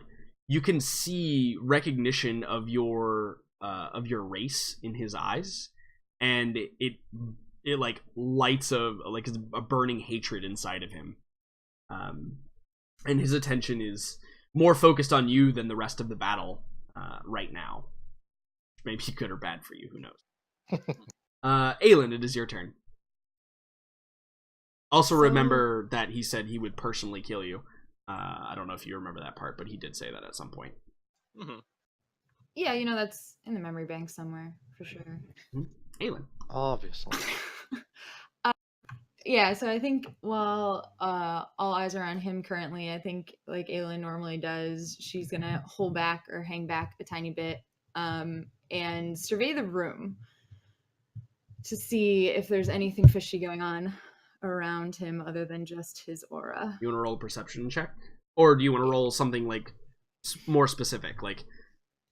you can see recognition of your race in his eyes, and it like lights a burning hatred inside of him. And his attention is more focused on you than the rest of the battle right now. Maybe good or bad for you, who knows. Aelin, it is your turn. Also remember that he said he would personally kill you. I don't know if you remember that part, but he did say that at some point. Mm-hmm. Yeah, that's in the memory bank somewhere, for sure. Aelin. Obviously. Yeah, so I think while all eyes are on him currently, I think like Aelin normally does, she's gonna hold back or hang back a tiny bit and survey the room to see if there's anything fishy going on around him other than just his aura. You want to roll a perception check? Or do you want to roll something like more specific? Like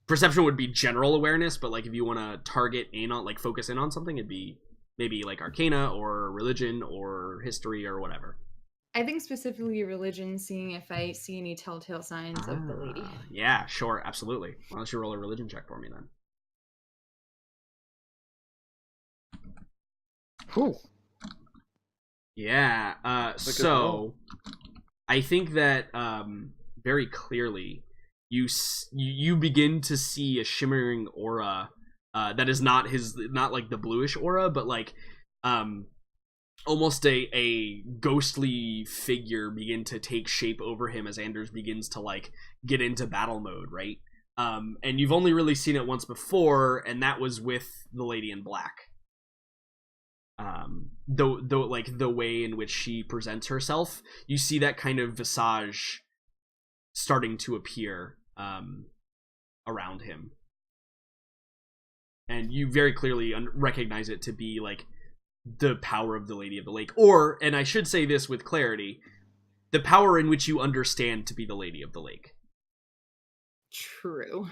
perception would be general awareness, but like if you want to target in on, like focus in on something, it'd be maybe like arcana or religion or history or whatever. I think specifically religion, seeing if I see any telltale signs of the lady. Yeah, sure, absolutely. Why don't you roll a religion check for me then? Whew. Yeah, so I think that very clearly you begin to see a shimmering aura that is not like the bluish aura, but like almost a ghostly figure begin to take shape over him as Anders begins to like get into battle mode, right? And you've only really seen it once before, and that was with the Lady in Black. Though like the way in which she presents herself, you see that kind of visage starting to appear around him, and you very clearly recognize it to be like the power of the Lady of the Lake, or, and I should say this with clarity, the power in which you understand to be the Lady of the Lake. True.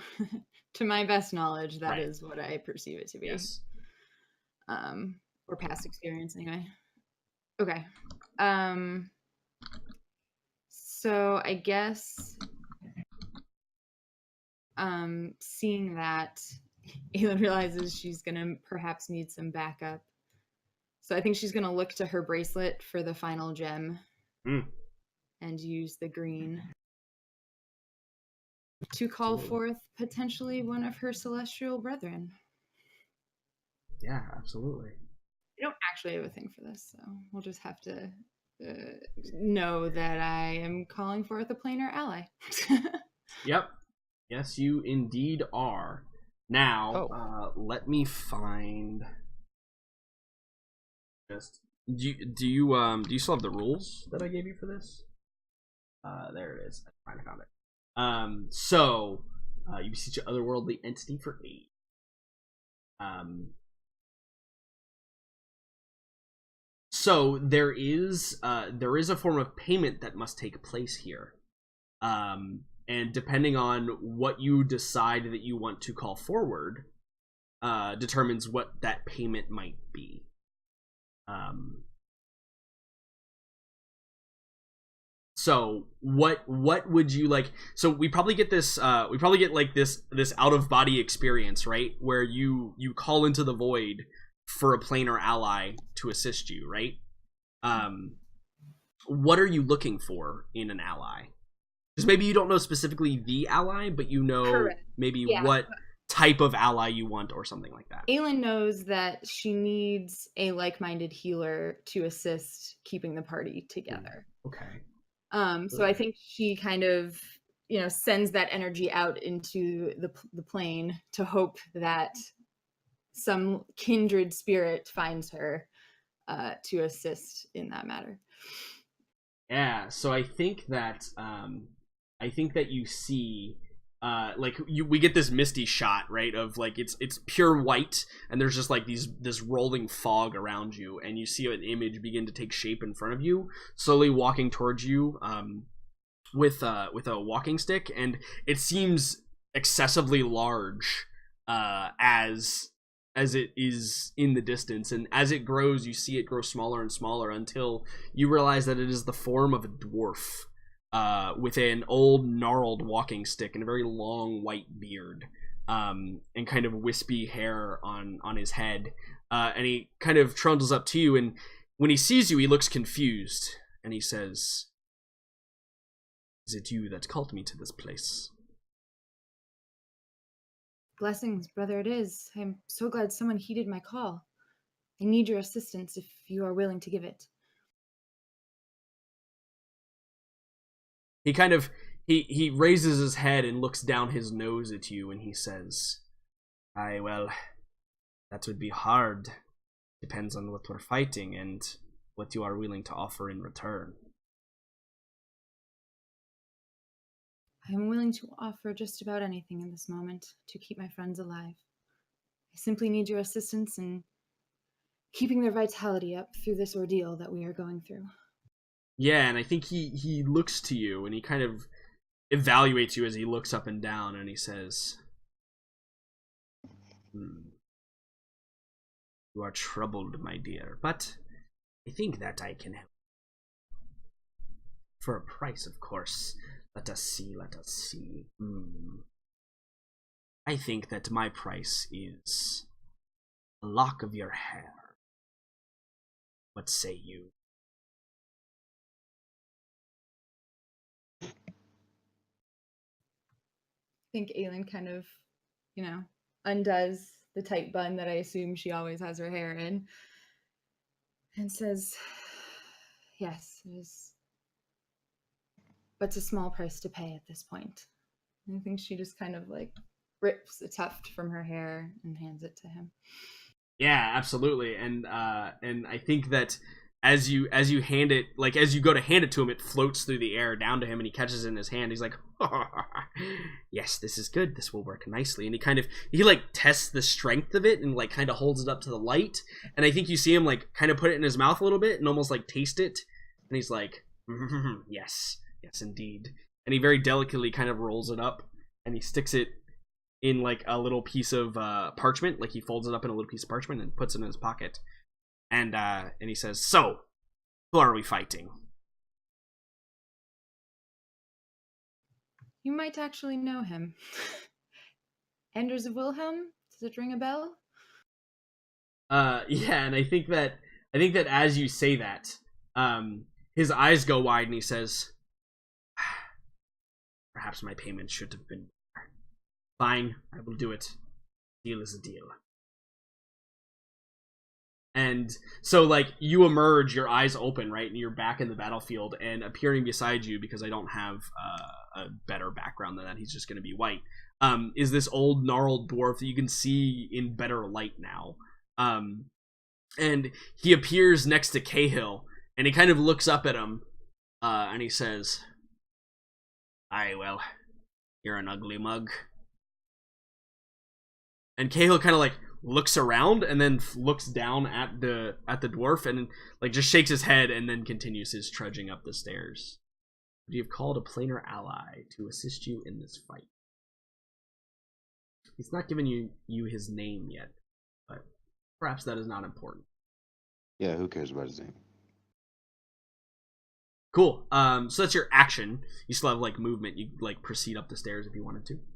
To my best knowledge, that Right. is what I perceive it to be. Yes. Or past experience anyway. Okay. So I guess seeing that, Aelin realizes she's gonna perhaps need some backup. So I think she's gonna look to her bracelet for the final gem and use the green to call forth potentially one of her celestial brethren. Yeah, absolutely. I don't actually have a thing for this, so we'll just have to know that I am calling forth a planar ally. Yep. Yes, you indeed are. Now, let me find. Just do you still have the rules that I gave you for this? There it is. I finally found it. So you beseech an otherworldly entity for aid. So there is a form of payment that must take place here. And depending on what you decide that you want to call forward, determines what that payment might be. So what would you like? So we probably get this. We probably get like this out of body experience, right? Where you call into the void for a planar ally to assist you, right? What are you looking for in an ally? Because maybe you don't know specifically the ally, but you know Correct. maybe Yeah. what type of ally you want or something like that. Aelin knows that she needs a like-minded healer to assist keeping the party together. Okay. So I think she kind of, sends that energy out into the plane to hope that some kindred spirit finds her to assist in that matter. Yeah, so I think that you see we get this misty shot, right, of like it's pure white, and there's just like this rolling fog around you, and you see an image begin to take shape in front of you, slowly walking towards you with a walking stick, and it seems excessively large as it is in the distance, and as it grows, you see it grow smaller and smaller until you realize that it is the form of a dwarf with an old gnarled walking stick and a very long white beard, and kind of wispy hair on his head, and he kind of trundles up to you, and when he sees you, he looks confused, and he says, "Is it you that called me to this place?" Blessings, brother, it is. I'm so glad someone heeded my call. I need your assistance if you are willing to give it. He kind of he raises his head and looks down his nose at you, and he says, "Aye, well, that would be hard. Depends on what we're fighting and what you are willing to offer in return." I'm willing to offer just about anything in this moment to keep my friends alive. I simply need your assistance in keeping their vitality up through this ordeal that we are going through. Yeah, and I think he looks to you, and he kind of evaluates you as he looks up and down, and he says, "You are troubled, my dear, but I think that I can help. For a price, of course. Let us see. I think that my price is a lock of your hair. What say you?" I think Aelin kind of, undoes the tight bun that I assume she always has her hair in and says, "Yes, it is. But it's a small price to pay at this point." And I think she just kind of like rips a tuft from her hair and hands it to him. Yeah, absolutely, and I think that as you hand it, like as you go to hand it to him, it floats through the air down to him, and he catches it in his hand. He's like, "Yes, this is good. This will work nicely." And he like tests the strength of it and like kind of holds it up to the light. And I think you see him like kind of put it in his mouth a little bit and almost like taste it. And he's like, "Yes, indeed." And he very delicately kind of rolls it up, and he sticks it in like a little piece of parchment. Like he folds it up in a little piece of parchment and puts it in his pocket. And he says, "So, who are we fighting?" You might actually know him. Anders Wilhelm? Does it ring a bell? Yeah, and I think that as you say that, his eyes go wide, and he says, "Perhaps my payment should have been better. Fine, I will do it. Deal is a deal." And so, like, you emerge, your eyes open, right, and you're back in the battlefield, and appearing beside you, because I don't have a better background than that, he's just going to be white, is this old gnarled dwarf that you can see in better light now. And he appears next to Cahill, and he kind of looks up at him, and he says, "Aye, well, you're an ugly mug." And Cahill kind of like looks around and then looks down at the dwarf and like just shakes his head and then continues his trudging up the stairs. "You have called a planar ally to assist you in this fight." He's not given you his name yet, but perhaps that is not important. Yeah, who cares about his name? Cool. So that's your action. You still have like movement. You like proceed up the stairs if you wanted to.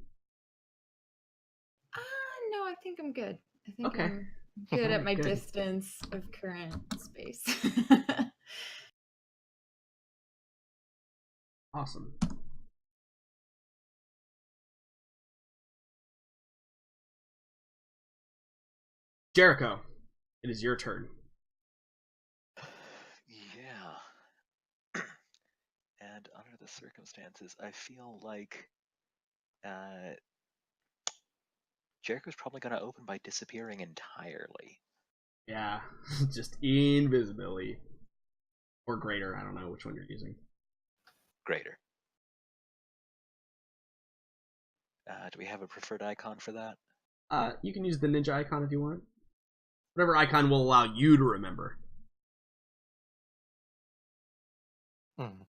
No, I think I'm good. I think Okay. I'm good at my Good. distance of current space. Awesome. Jericho, it is your turn. Yeah. And under the circumstances, I feel like Jericho's probably going to open by disappearing entirely. Yeah, just invisibility. Or greater, I don't know which one you're using. Greater. Do we have a preferred icon for that? You can use the ninja icon if you want. Whatever icon will allow you to remember. Hmm.